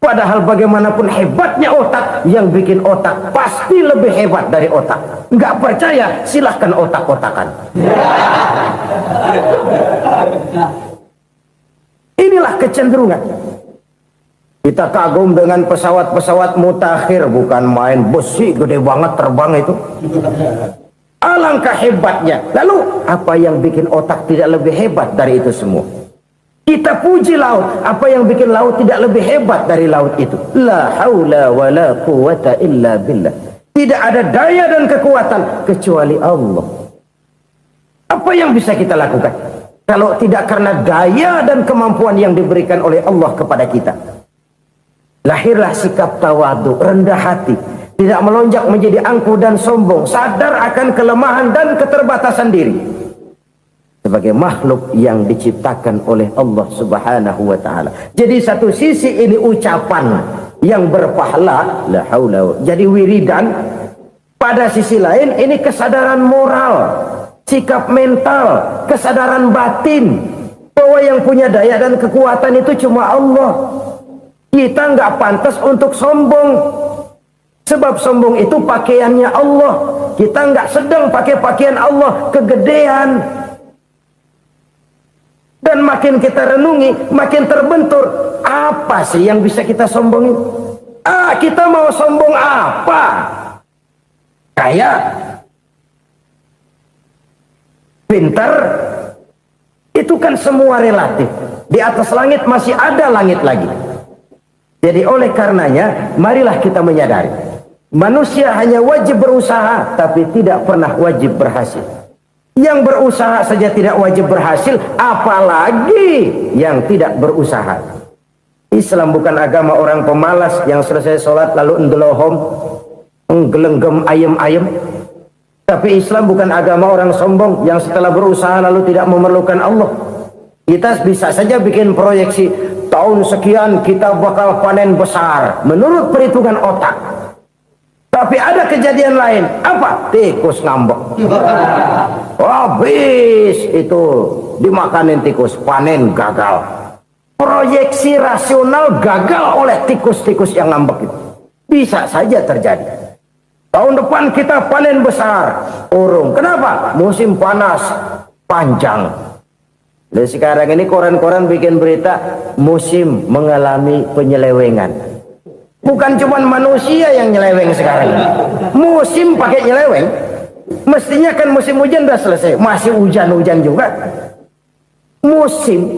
Padahal bagaimanapun hebatnya otak, yang bikin otak pasti lebih hebat dari otak. Nggak percaya, silahkan otak-otakan. Inilah kecenderungan. Kita kagum dengan pesawat-pesawat mutakhir, bukan main besi gede banget terbang itu. Alangkah hebatnya. Lalu apa yang bikin otak tidak lebih hebat dari itu semua? Kita puji laut. Apa yang bikin laut tidak lebih hebat dari laut itu? La haula wala quwata illa billah. Tidak ada daya dan kekuatan kecuali Allah. Apa yang bisa kita lakukan kalau tidak karena daya dan kemampuan yang diberikan oleh Allah kepada kita? Lahirlah sikap tawadu, rendah hati, tidak melonjak menjadi angkuh dan sombong, sadar akan kelemahan dan keterbatasan diri sebagai makhluk yang diciptakan oleh Allah Subhanahu wa taala. Jadi satu sisi ini ucapan yang berpahala, la haula, jadi wiridan. Pada sisi lain ini kesadaran moral, sikap mental, kesadaran batin bahwa yang punya daya dan kekuatan itu cuma Allah. Kita nggak pantas untuk sombong, sebab sombong itu pakaiannya Allah. Kita nggak sedang pakai pakaian Allah, kegedean. Dan makin kita renungi, makin terbentur. Apa sih yang bisa kita sombongin? Kita mau sombong apa? Kaya, pintar, itu kan semua relatif. Di atas langit masih ada langit lagi. Jadi oleh karenanya, marilah kita menyadari, manusia hanya wajib berusaha, tapi tidak pernah wajib berhasil. Yang berusaha saja tidak wajib berhasil, apalagi yang tidak berusaha. Islam bukan agama orang pemalas yang selesai sholat lalu endelohom, nggelenggem ayem-ayem. Tapi Islam bukan agama orang sombong yang setelah berusaha lalu tidak memerlukan Allah. Kita bisa saja bikin proyeksi, tahun sekian kita bakal panen besar menurut perhitungan otak. Tapi ada kejadian lain. Apa? Tikus ngambek. Habis itu dimakanin tikus, panen gagal. Proyeksi rasional gagal oleh tikus-tikus yang ngambek itu. Bisa saja terjadi. Tahun depan kita panen besar, urung. Kenapa? Musim panas panjang. Dan sekarang ini koran-koran bikin berita musim mengalami penyelewengan. Bukan cuma manusia yang nyeleweng sekarang. Musim pakai nyeleweng. Mestinya kan musim hujan udah selesai, masih hujan-hujan juga. Musim.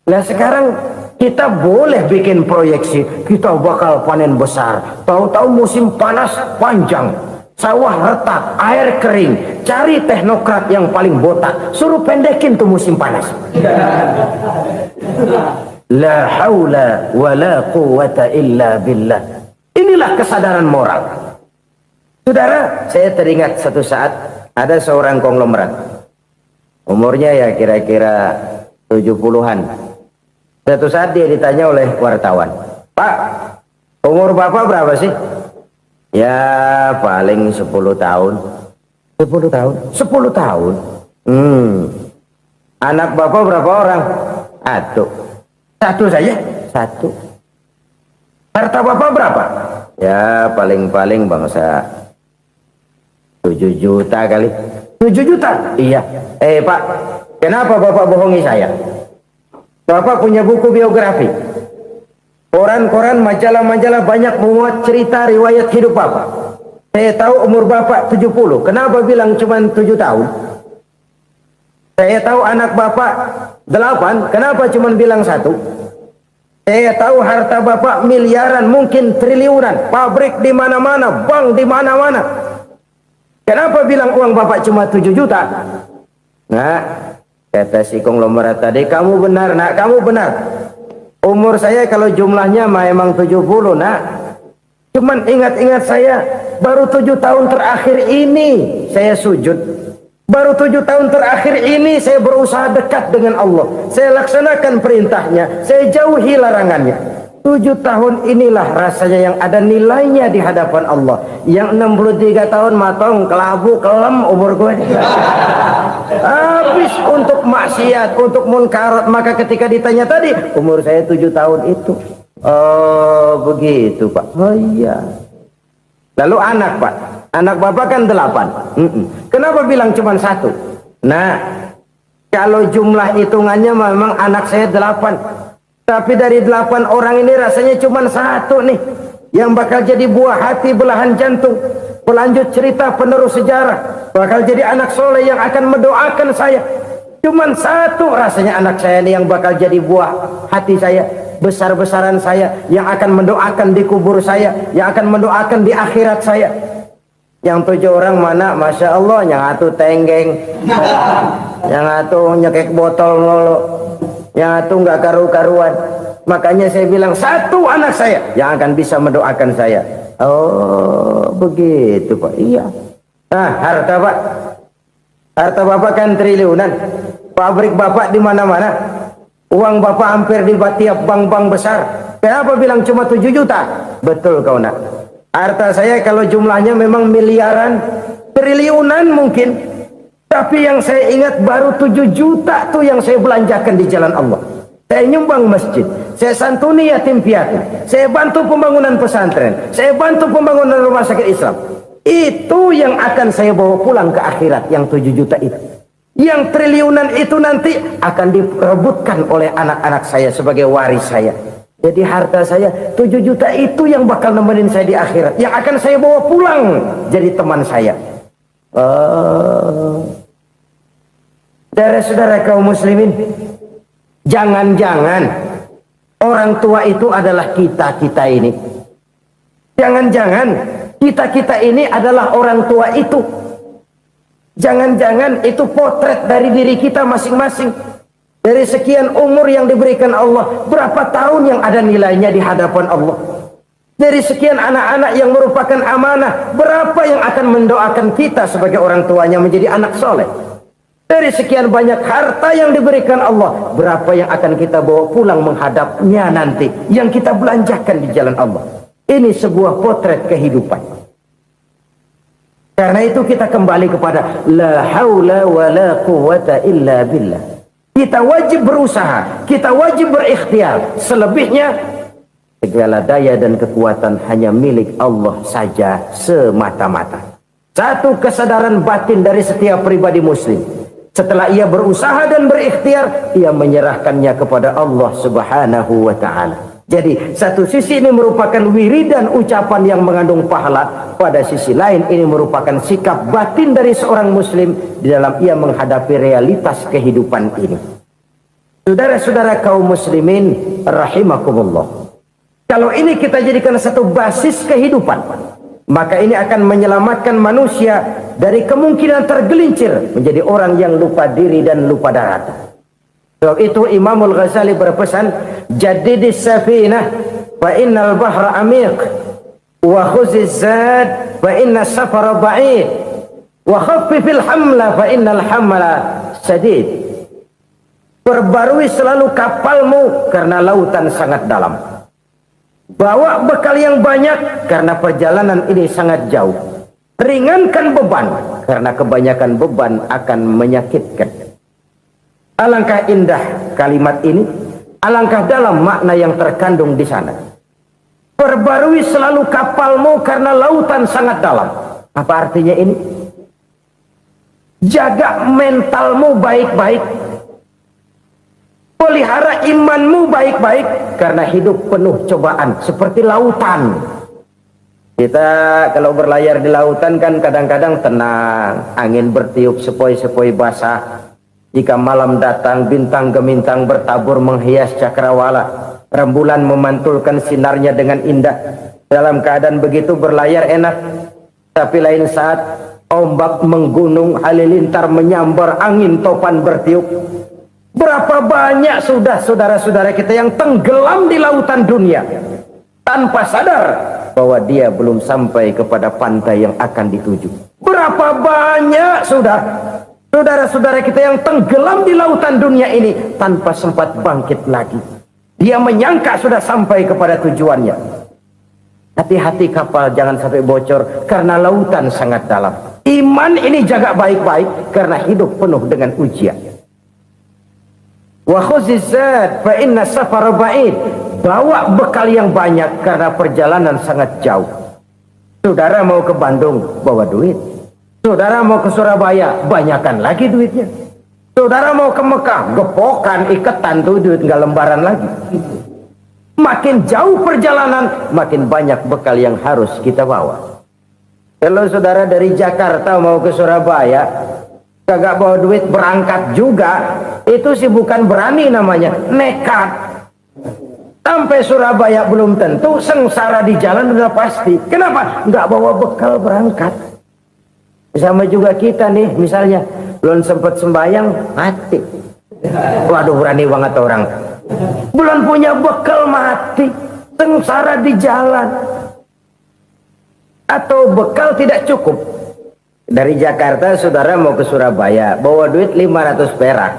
Nah sekarang kita boleh bikin proyeksi, kita bakal panen besar. Tahu-tahu musim panas panjang, sawah retak, air kering. Cari teknokrat yang paling botak, suruh pendekin tuh musim panas. La haula wala quwata illa billah. Inilah kesadaran moral. Saudara, saya teringat satu saat ada seorang konglomerat. Umurnya ya kira-kira 70-an. Satu saat dia ditanya oleh wartawan, "Pak, umur Bapak berapa sih?" "Ya paling 10 tahun." 10 tahun? 10 tahun? Anak Bapak berapa orang? Satu. Satu saja? satu. Harta bapak berapa? Ya paling-paling bangsa 7 juta kali. 7 juta? Iya. Pak, kenapa bapak bohongi saya? Bapak punya buku biografi, koran-koran, majalah-majalah banyak memuat cerita riwayat hidup bapak. Saya tahu umur bapak 70. Kenapa bilang cuma 7 tahun? Saya tahu anak bapak 8. Kenapa cuma bilang 1? Saya tahu harta bapak miliaran, mungkin triliunan, pabrik di mana-mana, bank di mana-mana. Kenapa bilang uang bapak cuma 7 juta? Nah, kata si konglomerat tadi, kamu benar nak, kamu benar. Umur saya kalau jumlahnya memang 70 nak. Cuman ingat-ingat saya, baru 7 tahun terakhir ini saya sujud. Baru 7 tahun terakhir ini saya berusaha dekat dengan Allah. Saya laksanakan perintahnya, saya jauhi larangannya. 7 tahun inilah rasanya yang ada nilainya di hadapan Allah. Yang 63 tahun matong, kelabu, kelem umur gue. Habis untuk maksiat, untuk munkarat. Maka ketika ditanya tadi, umur saya 7 tahun itu. Oh begitu Pak. Oh iya. Lalu anak Pak, anak bapak kan 8. Kenapa bilang cuma 1? Nah, kalau jumlah hitungannya memang anak saya 8. Tapi dari 8 orang ini rasanya cuma 1 nih yang bakal jadi buah hati, belahan jantung, pelanjut cerita, penerus sejarah, bakal jadi anak soleh yang akan mendoakan saya. Cuma 1 rasanya anak saya ini yang bakal jadi buah hati saya, besar-besaran saya, yang akan mendoakan di kubur saya, yang akan mendoakan di akhirat saya. Yang 7 orang mana, masya Allah, yang 1 tenggeng, yang 1 nyekek botol mulu, yang 1 nggak karu-karuan. Makanya saya bilang 1 anak saya yang akan bisa mendoakan saya. Oh begitu Pak. Iya. Nah harta Pak, harta bapak kan triliunan, pabrik bapak di mana-mana, uang bapak hampir di tiap bank-bank besar. Kenapa bilang cuma 7 juta? Betul kau nak. Harta saya kalau jumlahnya memang miliaran, triliunan mungkin. Tapi yang saya ingat baru 7 juta tuh yang saya belanjakan di jalan Allah. Saya nyumbang masjid, saya santuni yatim piatu, saya bantu pembangunan pesantren, saya bantu pembangunan rumah sakit Islam. Itu yang akan saya bawa pulang ke akhirat, yang 7 juta itu. Yang triliunan itu nanti akan diperebutkan oleh anak-anak saya sebagai waris saya. Jadi harta saya 7 juta itu yang bakal nemenin saya di akhirat, yang akan saya bawa pulang jadi teman saya. Saudara-saudara kaum muslimin, jangan-jangan orang tua itu adalah kita-kita ini. Jangan-jangan kita-kita ini adalah orang tua itu. Jangan-jangan itu potret dari diri kita masing-masing. Dari sekian umur yang diberikan Allah, berapa tahun yang ada nilainya di hadapan Allah? Dari sekian anak-anak yang merupakan amanah, berapa yang akan mendoakan kita sebagai orang tuanya menjadi anak soleh? Dari sekian banyak harta yang diberikan Allah, berapa yang akan kita bawa pulang menghadapnya nanti, yang kita belanjakan di jalan Allah? Ini sebuah potret kehidupan. Karena itu kita kembali kepada la haula wa la quwata illa billah. Kita wajib berusaha, kita wajib berikhtiar. Selebihnya segala daya dan kekuatan hanya milik Allah saja semata-mata. Satu kesadaran batin dari setiap pribadi muslim. Setelah ia berusaha dan berikhtiar, ia menyerahkannya kepada Allah Subhanahu wa ta'ala. Jadi satu sisi ini merupakan wiridan ucapan yang mengandung pahala, pada sisi lain ini merupakan sikap batin dari seorang muslim di dalam ia menghadapi realitas kehidupan ini. Saudara-saudara kaum muslimin rahimakumullah, kalau ini kita jadikan satu basis kehidupan, maka ini akan menyelamatkan manusia dari kemungkinan tergelincir menjadi orang yang lupa diri dan lupa darat. Sebab itu Imamul Ghazali berpesan, jadidis safinah fa innal bahra amiq, wa khuziz zad fa inna safara ba'id, wa khaffifil hamla fa innal hamla sadid. Perbarui selalu kapalmu karena lautan sangat dalam. Bawa bekal yang banyak karena perjalanan ini sangat jauh. Ringankan beban karena kebanyakan beban akan menyakitkan. Alangkah indah kalimat ini Alangkah dalam makna yang terkandung di sana. Perbarui selalu kapalmu karena lautan sangat dalam. Apa artinya ini? Jaga mentalmu baik-baik. Pelihara imanmu baik-baik karena hidup penuh cobaan seperti lautan. Kita kalau berlayar di lautan kan kadang-kadang tenang, angin bertiup sepoi-sepoi basah. Jika malam datang, bintang gemintang bertabur menghias cakrawala. Rembulan memantulkan sinarnya dengan indah. Dalam keadaan begitu berlayar enak. Tapi lain saat ombak menggunung, halilintar menyambar, angin topan bertiup. Berapa banyak sudah saudara-saudara kita yang tenggelam di lautan dunia tanpa sadar bahwa dia belum sampai kepada pantai yang akan dituju. Berapa banyak sudah saudara-saudara kita yang tenggelam di lautan dunia ini tanpa sempat bangkit lagi. Dia menyangka sudah sampai kepada tujuannya. Hati-hati kapal jangan sampai bocor karena lautan sangat dalam. Iman ini jaga baik-baik karena hidup penuh dengan ujian. Wa khuzizat fa inna safara ba'id. Bawa bekal yang banyak karena perjalanan sangat jauh. Saudara mau ke Bandung, bawa duit. Saudara mau ke Surabaya, banyakan lagi duitnya. Saudara mau ke Mekah, gepokan, iketan tuh duit nggak lembaran lagi. Makin jauh perjalanan, makin banyak bekal yang harus kita bawa. Kalau saudara dari Jakarta mau ke Surabaya, kagak bawa duit berangkat juga, itu sih bukan berani namanya, nekat. Sampai Surabaya belum tentu, sengsara di jalan udah pasti. Kenapa? Nggak bawa bekal berangkat. Sama juga kita nih, misalnya belum sempat sembahyang, mati. Waduh, berani banget orang. Belum punya bekal, mati. Sengsara di jalan. Atau bekal tidak cukup. Dari Jakarta saudara mau ke Surabaya, bawa duit 500 perak.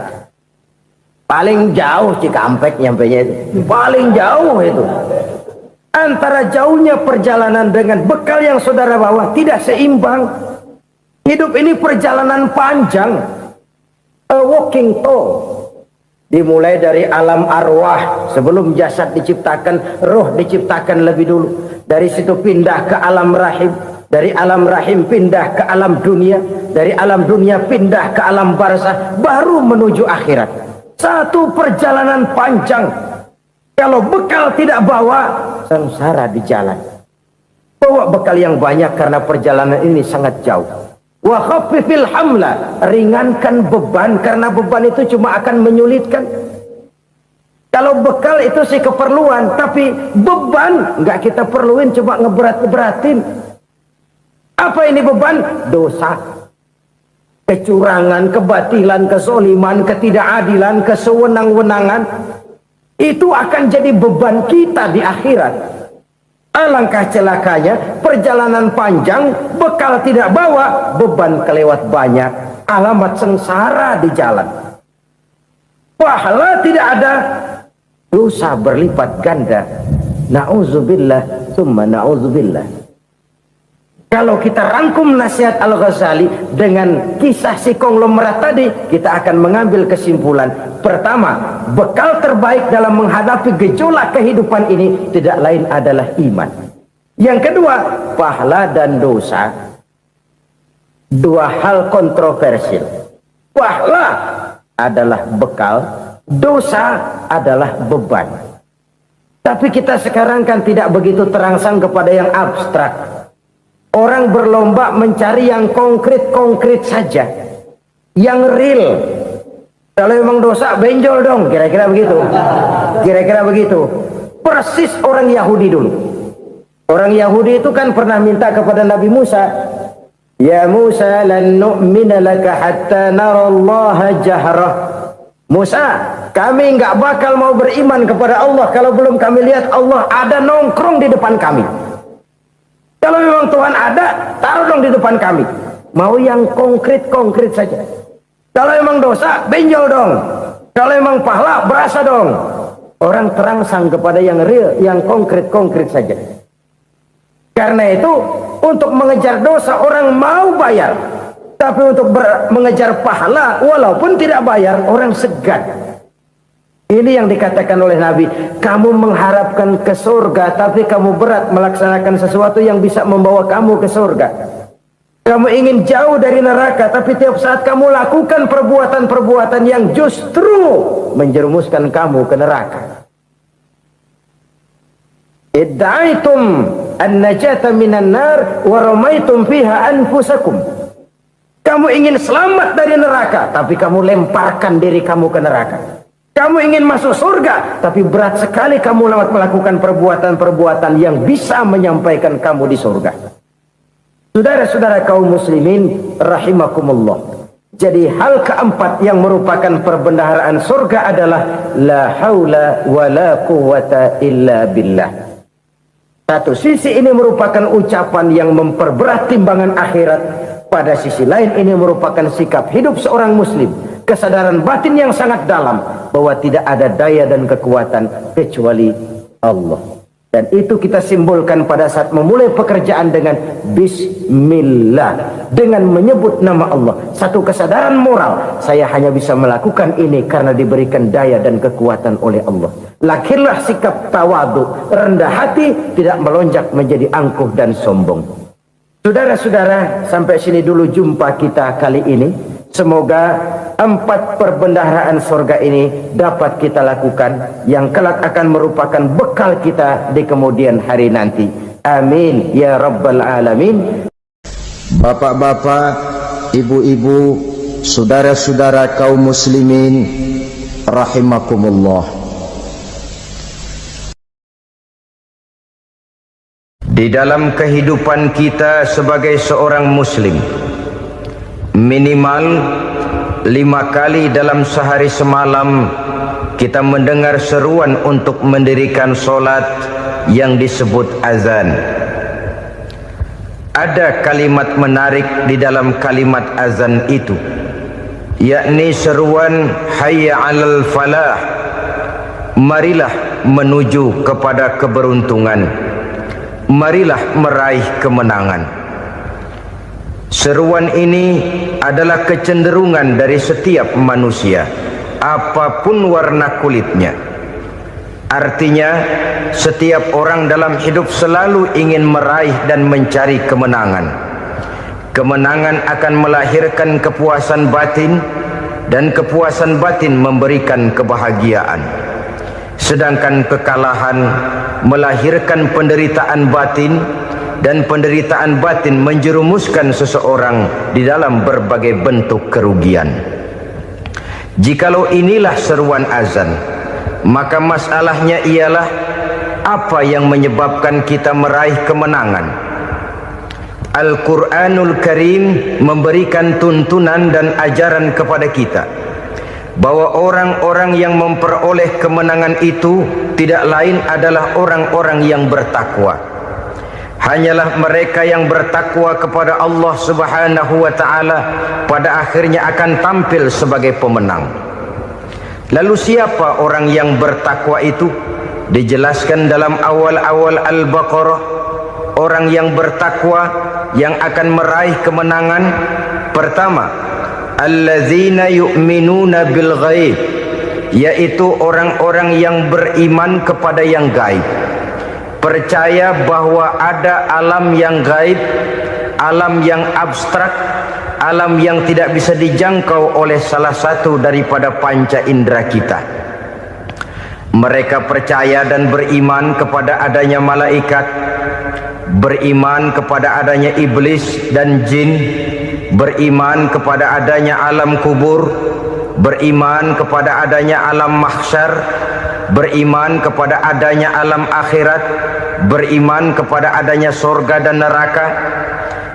Paling jauh Cikampek nyampenya itu. Paling jauh itu. Antara jauhnya perjalanan dengan bekal yang saudara bawa tidak seimbang. Hidup ini perjalanan panjang. A walking tour. Dimulai dari alam arwah. Sebelum jasad diciptakan, roh diciptakan lebih dulu. Dari situ pindah ke alam rahim. Dari alam rahim pindah ke alam dunia. Dari alam dunia pindah ke alam barzah. Baru menuju akhirat. Satu perjalanan panjang. Kalau bekal tidak bawa, sengsara di jalan. Bawa bekal yang banyak karena perjalanan ini sangat jauh. Wa khaffifil hamla, ringankan beban karena beban itu cuma akan menyulitkan. Kalau bekal itu sih keperluan, tapi beban nggak kita perluin, cuma ngeberat-beratin. Apa ini beban? Dosa. Kecurangan, kebatilan, kesoliman, ketidakadilan, kesewenang-wenangan. Itu akan jadi beban kita di akhirat. Alangkah celakanya, perjalanan panjang, bekal tidak bawa, beban kelewat banyak. Alamat sengsara di jalan. Pahala tidak ada, dosa berlipat ganda. Na'udzubillah, summa na'udzubillah. Kalau kita rangkum nasihat Al-Ghazali dengan kisah si konglomerat tadi, kita akan mengambil kesimpulan. Pertama, bekal terbaik dalam menghadapi gejolak kehidupan ini tidak lain adalah iman. Yang kedua, pahala dan dosa. Dua hal kontroversial. Pahala adalah bekal, dosa adalah beban. Tapi kita sekarang kan tidak begitu terangsang kepada yang abstrak. Orang berlomba mencari yang konkret-konkret saja. Yang real. Kalau memang dosa, benjol dong. Kira-kira begitu. Kira-kira begitu. Persis orang Yahudi dulu. Orang Yahudi itu kan pernah minta kepada Nabi Musa. Ya Musa, lan nu'mina laka hatta narallaha jahrah. Musa, kami nggak bakal mau beriman kepada Allah kalau belum kami lihat Allah ada nongkrong di depan kami. Kalau memang Tuhan ada, taruh dong di depan kami. Mau yang konkret-konkret saja. Kalau memang dosa, benjol dong. Kalau memang pahala, berasa dong. Orang terangsang kepada yang real, yang konkret-konkret saja. Karena itu, untuk mengejar dosa, orang mau bayar. Tapi untuk mengejar pahala, walaupun tidak bayar, orang segan. Ini yang dikatakan oleh Nabi, kamu mengharapkan ke surga tapi kamu berat melaksanakan sesuatu yang bisa membawa kamu ke surga. Kamu ingin jauh dari neraka tapi tiap saat kamu lakukan perbuatan-perbuatan yang justru menjerumuskan kamu ke neraka. Idda'aitum an-najata minan nar wa ramaitum fiha anfusakum. Kamu ingin selamat dari neraka tapi kamu lemparkan diri kamu ke neraka. Kamu ingin masuk surga, tapi berat sekali kamu melakukan perbuatan-perbuatan yang bisa menyampaikan kamu di surga. Saudara-saudara kaum muslimin, rahimakumullah. Jadi hal keempat yang merupakan perbendaharaan surga adalah la haula wa la quwwata illa billah. Satu sisi ini merupakan ucapan yang memperberat timbangan akhirat. Pada sisi lain ini merupakan sikap hidup seorang muslim. Kesadaran batin yang sangat dalam bahwa tidak ada daya dan kekuatan kecuali Allah. Dan itu kita simbolkan pada saat memulai pekerjaan dengan bismillah, dengan menyebut nama Allah. Satu kesadaran moral, saya hanya bisa melakukan ini karena diberikan daya dan kekuatan oleh Allah. Lahirlah sikap tawadu, rendah hati, tidak melonjak menjadi angkuh dan sombong. Saudara-saudara, sampai sini dulu jumpa kita kali ini. Semoga 4 perbendaharaan surga ini dapat kita lakukan, yang kelak akan merupakan bekal kita di kemudian hari nanti. Amin ya rabbal alamin. Bapak-bapak, ibu-ibu, saudara-saudara kaum muslimin rahimakumullah. Di dalam kehidupan kita sebagai seorang muslim, minimal 5 kali dalam sehari semalam kita mendengar seruan untuk mendirikan solat yang disebut azan. Ada kalimat menarik di dalam kalimat azan itu, yakni seruan hayya 'alal falah, marilah menuju kepada keberuntungan, marilah meraih kemenangan. Seruan ini adalah kecenderungan dari setiap manusia, apapun warna kulitnya. Artinya, setiap orang dalam hidup selalu ingin meraih dan mencari kemenangan. Kemenangan akan melahirkan kepuasan batin, dan kepuasan batin memberikan kebahagiaan. Sedangkan kekalahan melahirkan penderitaan batin, dan penderitaan batin menjerumuskan seseorang di dalam berbagai bentuk kerugian. Jikalau inilah seruan azan, maka masalahnya ialah apa yang menyebabkan kita meraih kemenangan. Al-Quranul Karim memberikan tuntunan dan ajaran kepada kita bahwa orang-orang yang memperoleh kemenangan itu tidak lain adalah orang-orang yang bertakwa. Hanyalah mereka yang bertakwa kepada Allah Subhanahu wa ta'ala pada akhirnya akan tampil sebagai pemenang. Lalu siapa orang yang bertakwa itu? Dijelaskan dalam awal-awal Al-Baqarah, orang yang bertakwa yang akan meraih kemenangan. Pertama, allazina yu'minuna bil ghaib, yaitu orang-orang yang beriman kepada yang gaib. Percaya bahwa ada alam yang gaib, alam yang abstrak, alam yang tidak bisa dijangkau oleh salah satu daripada panca indera kita. Mereka percaya dan beriman kepada adanya malaikat, beriman kepada adanya iblis dan jin, beriman kepada adanya alam kubur, beriman kepada adanya alam mahsyar, beriman kepada adanya alam akhirat, beriman kepada adanya surga dan neraka.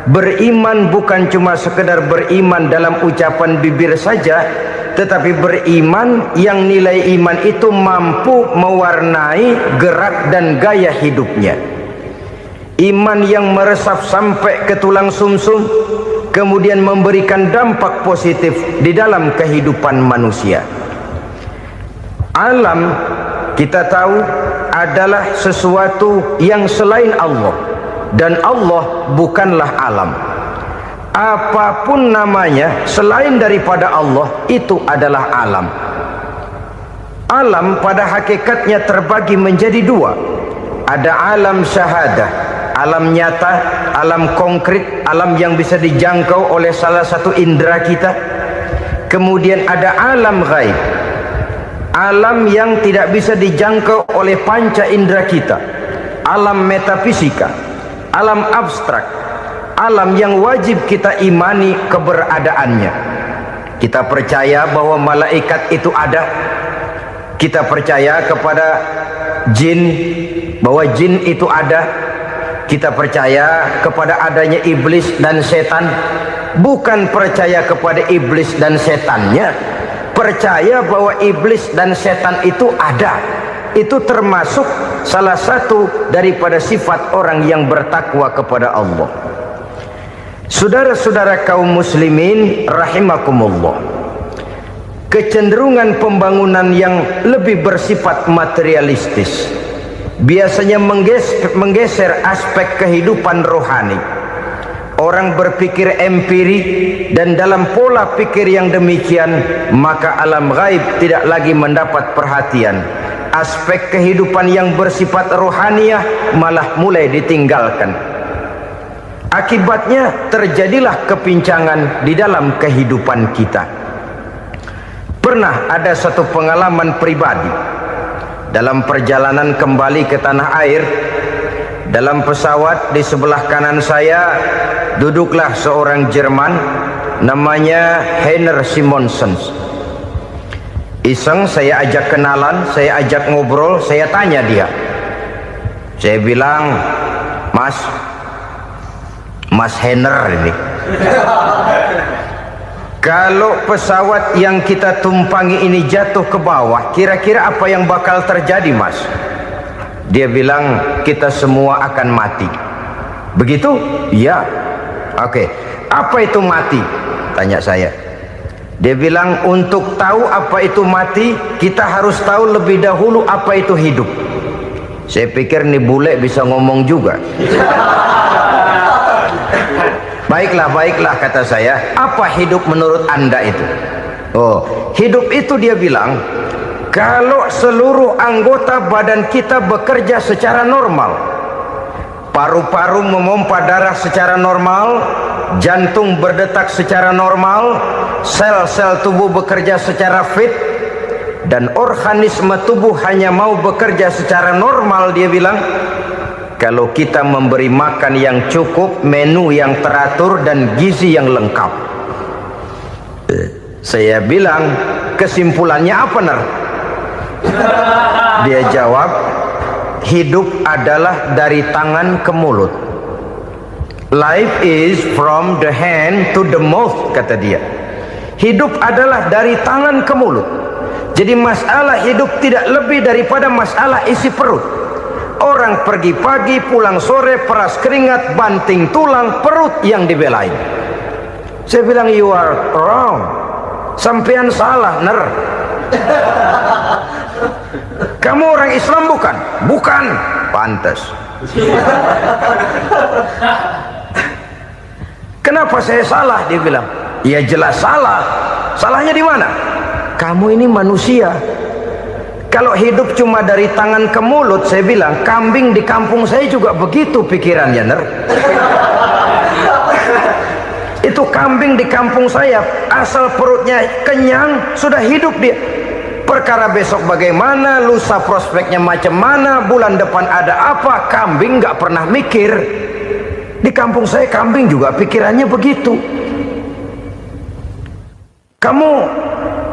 Beriman bukan cuma sekedar beriman dalam ucapan bibir saja, tetapi beriman yang nilai iman itu mampu mewarnai gerak dan gaya hidupnya. Iman yang meresap sampai ke tulang sumsum, kemudian memberikan dampak positif di dalam kehidupan manusia. Alam, kita tahu, adalah sesuatu yang selain Allah, dan Allah bukanlah alam. Apapun namanya selain daripada Allah, itu adalah alam. Alam pada hakikatnya terbagi menjadi dua. Ada alam syahadah, alam nyata, alam konkret, alam yang bisa dijangkau oleh salah satu indera kita. Kemudian ada alam ghaib, alam yang tidak bisa dijangkau oleh panca indera kita, alam metafisika, alam abstrak, alam yang wajib kita imani keberadaannya. Kita percaya bahwa malaikat itu ada, kita percaya kepada jin, bahwa jin itu ada, kita percaya kepada adanya iblis dan setan. Bukan percaya kepada iblis dan setannya, percaya bahwa iblis dan setan itu ada. Itu termasuk salah satu daripada sifat orang yang bertakwa kepada Allah. Saudara-saudara kaum muslimin rahimakumullah, kecenderungan pembangunan yang lebih bersifat materialistis biasanya menggeser aspek kehidupan rohani. Orang berpikir empiri, dan dalam pola pikir yang demikian maka alam gaib tidak lagi mendapat perhatian. Aspek kehidupan yang bersifat rohaniah malah mulai ditinggalkan. Akibatnya terjadilah kepincangan di dalam kehidupan kita. Pernah ada satu pengalaman pribadi dalam perjalanan kembali ke tanah air. Dalam pesawat di sebelah kanan saya duduklah seorang Jerman namanya Heiner Simonsen. Iseng saya ajak kenalan, saya ajak ngobrol, saya tanya dia. Saya bilang, Mas Heiner ini, kalau pesawat yang kita tumpangi ini jatuh ke bawah, kira-kira apa yang bakal terjadi, Mas? Dia bilang, kita semua akan mati. Begitu? Iya. Oke. Apa itu mati? Tanya saya. Dia bilang, untuk tahu apa itu mati, kita harus tahu lebih dahulu apa itu hidup. Saya pikir nih bule bisa ngomong juga. Baiklah kata saya. Apa hidup menurut Anda itu? Oh, hidup itu dia bilang, kalau seluruh anggota badan kita bekerja secara normal, paru-paru memompa darah secara normal, jantung berdetak secara normal, sel-sel tubuh bekerja secara fit, dan organisme tubuh hanya mau bekerja secara normal, dia bilang, kalau kita memberi makan yang cukup, menu yang teratur, dan gizi yang lengkap. Saya bilang, kesimpulannya apa, Ner? Dia jawab, hidup adalah dari tangan ke mulut. Life is from the hand to the mouth, kata dia. Hidup adalah dari tangan ke mulut. Jadi masalah hidup tidak lebih daripada masalah isi perut. Orang pergi pagi, pulang sore, peras keringat, banting tulang, perut yang dibelain. Saya bilang, you are wrong. Sampean salah, Ner. Kamu orang Islam bukan? Bukan. Pantas. Kenapa saya salah? Dia bilang, ya jelas salah. Salahnya di mana? Kamu ini manusia. Kalau hidup cuma dari tangan ke mulut, saya bilang, kambing di kampung saya juga begitu pikirannya, Ner. Itu kambing di kampung saya, asal perutnya kenyang, sudah hidup dia. Perkara besok bagaimana, lusa prospeknya macam mana, bulan depan ada apa, kambing nggak pernah mikir. Di kampung saya kambing juga pikirannya begitu. Kamu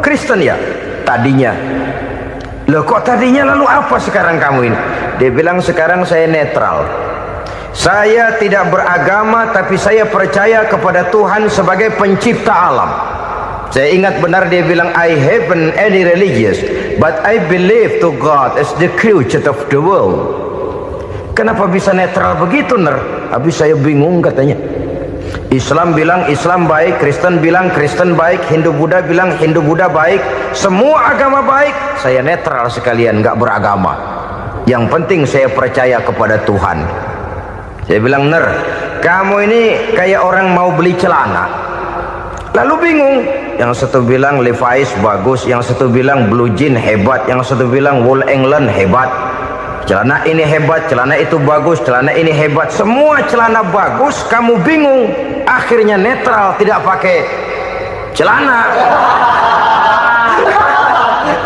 Kristen ya? Tadinya. Loh kok tadinya, lalu apa sekarang kamu ini? Dia bilang, sekarang saya netral. Saya tidak beragama, tapi saya percaya kepada Tuhan sebagai pencipta alam. Saya ingat benar dia bilang, I haven't any religious, but I believe to God as the creator of the world. Kenapa bisa netral begitu, Ner? Habis saya bingung katanya. Islam bilang Islam baik, Kristen bilang Kristen baik, Hindu Buddha bilang Hindu Buddha baik, semua agama baik. Saya netral sekalian, nggak beragama. Yang penting saya percaya kepada Tuhan. Saya bilang, Ner, kamu ini kayak orang mau beli celana. Lalu bingung, yang satu bilang Levi's bagus, yang satu bilang Blue Jean hebat, yang satu bilang Wool England hebat, celana ini hebat, celana itu bagus, celana ini hebat, semua celana bagus, kamu bingung, akhirnya netral, tidak pakai celana.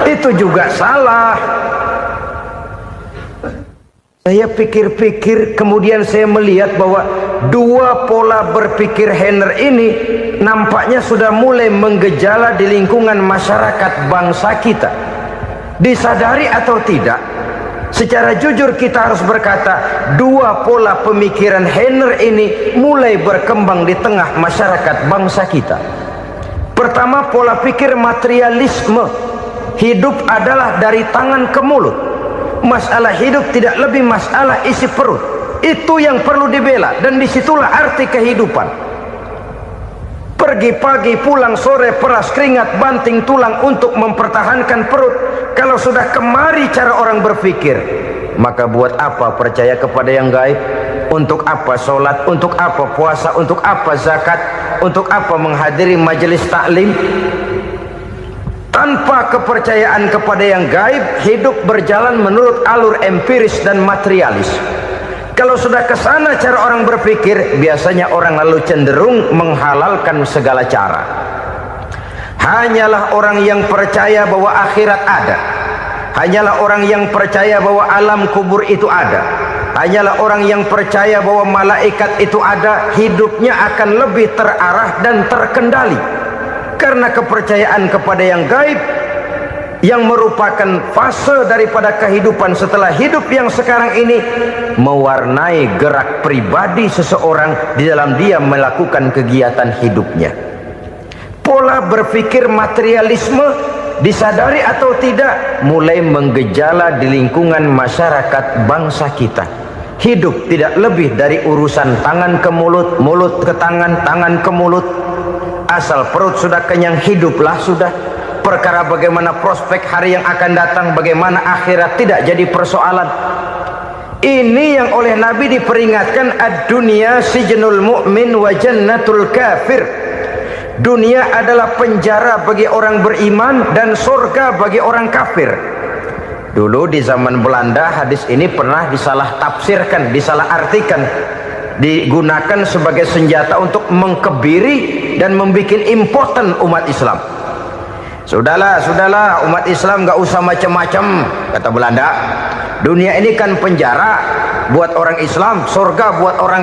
Itu juga salah. Saya pikir-pikir, kemudian saya melihat bahwa dua pola berpikir Henner ini nampaknya sudah mulai menggejala di lingkungan masyarakat bangsa kita. Disadari atau tidak, secara jujur kita harus berkata, dua pola pemikiran Henner ini mulai berkembang di tengah masyarakat bangsa kita. Pertama, pola pikir materialisme. Hidup adalah dari tangan ke mulut. Masalah hidup tidak lebih masalah isi perut. Itu yang perlu dibela, dan disitulah arti kehidupan. Pergi pagi, pulang sore, peras keringat, banting tulang untuk mempertahankan perut. Kalau sudah kemari cara orang berpikir, maka buat apa percaya kepada yang gaib? Untuk apa sholat? Untuk apa puasa? Untuk apa zakat? Untuk apa menghadiri majelis taklim? Tanpa kepercayaan kepada yang gaib, hidup berjalan menurut alur empiris dan materialis. Kalau sudah ke sana cara orang berpikir, biasanya orang lalu cenderung menghalalkan segala cara. Hanyalah orang yang percaya bahwa akhirat ada, hanyalah orang yang percaya bahwa alam kubur itu ada, hanyalah orang yang percaya bahwa malaikat itu ada, hidupnya akan lebih terarah dan terkendali. Karena kepercayaan kepada yang gaib, yang merupakan fase daripada kehidupan setelah hidup yang sekarang ini, mewarnai gerak pribadi seseorang di dalam dia melakukan kegiatan hidupnya. Pola berpikir materialisme, disadari atau tidak, mulai menggejala di lingkungan masyarakat bangsa kita. Hidup tidak lebih dari urusan tangan ke mulut, mulut ke tangan, tangan ke mulut. Asal perut sudah kenyang, hiduplah sudah. Perkara bagaimana prospek hari yang akan datang, bagaimana akhirat, tidak jadi persoalan. Ini yang oleh Nabi diperingatkan, ad-dunya sijnul mu'min wa jannatul kafir. Dunia adalah penjara bagi orang beriman dan surga bagi orang kafir. Dulu di zaman Belanda hadis ini pernah disalah tafsirkan, disalah artikan, digunakan sebagai senjata untuk mengkebiri dan membuat impoten umat Islam. Sudahlah umat Islam gak usah macam-macam, kata Belanda. Dunia ini kan penjara buat orang Islam, surga buat orang kafir.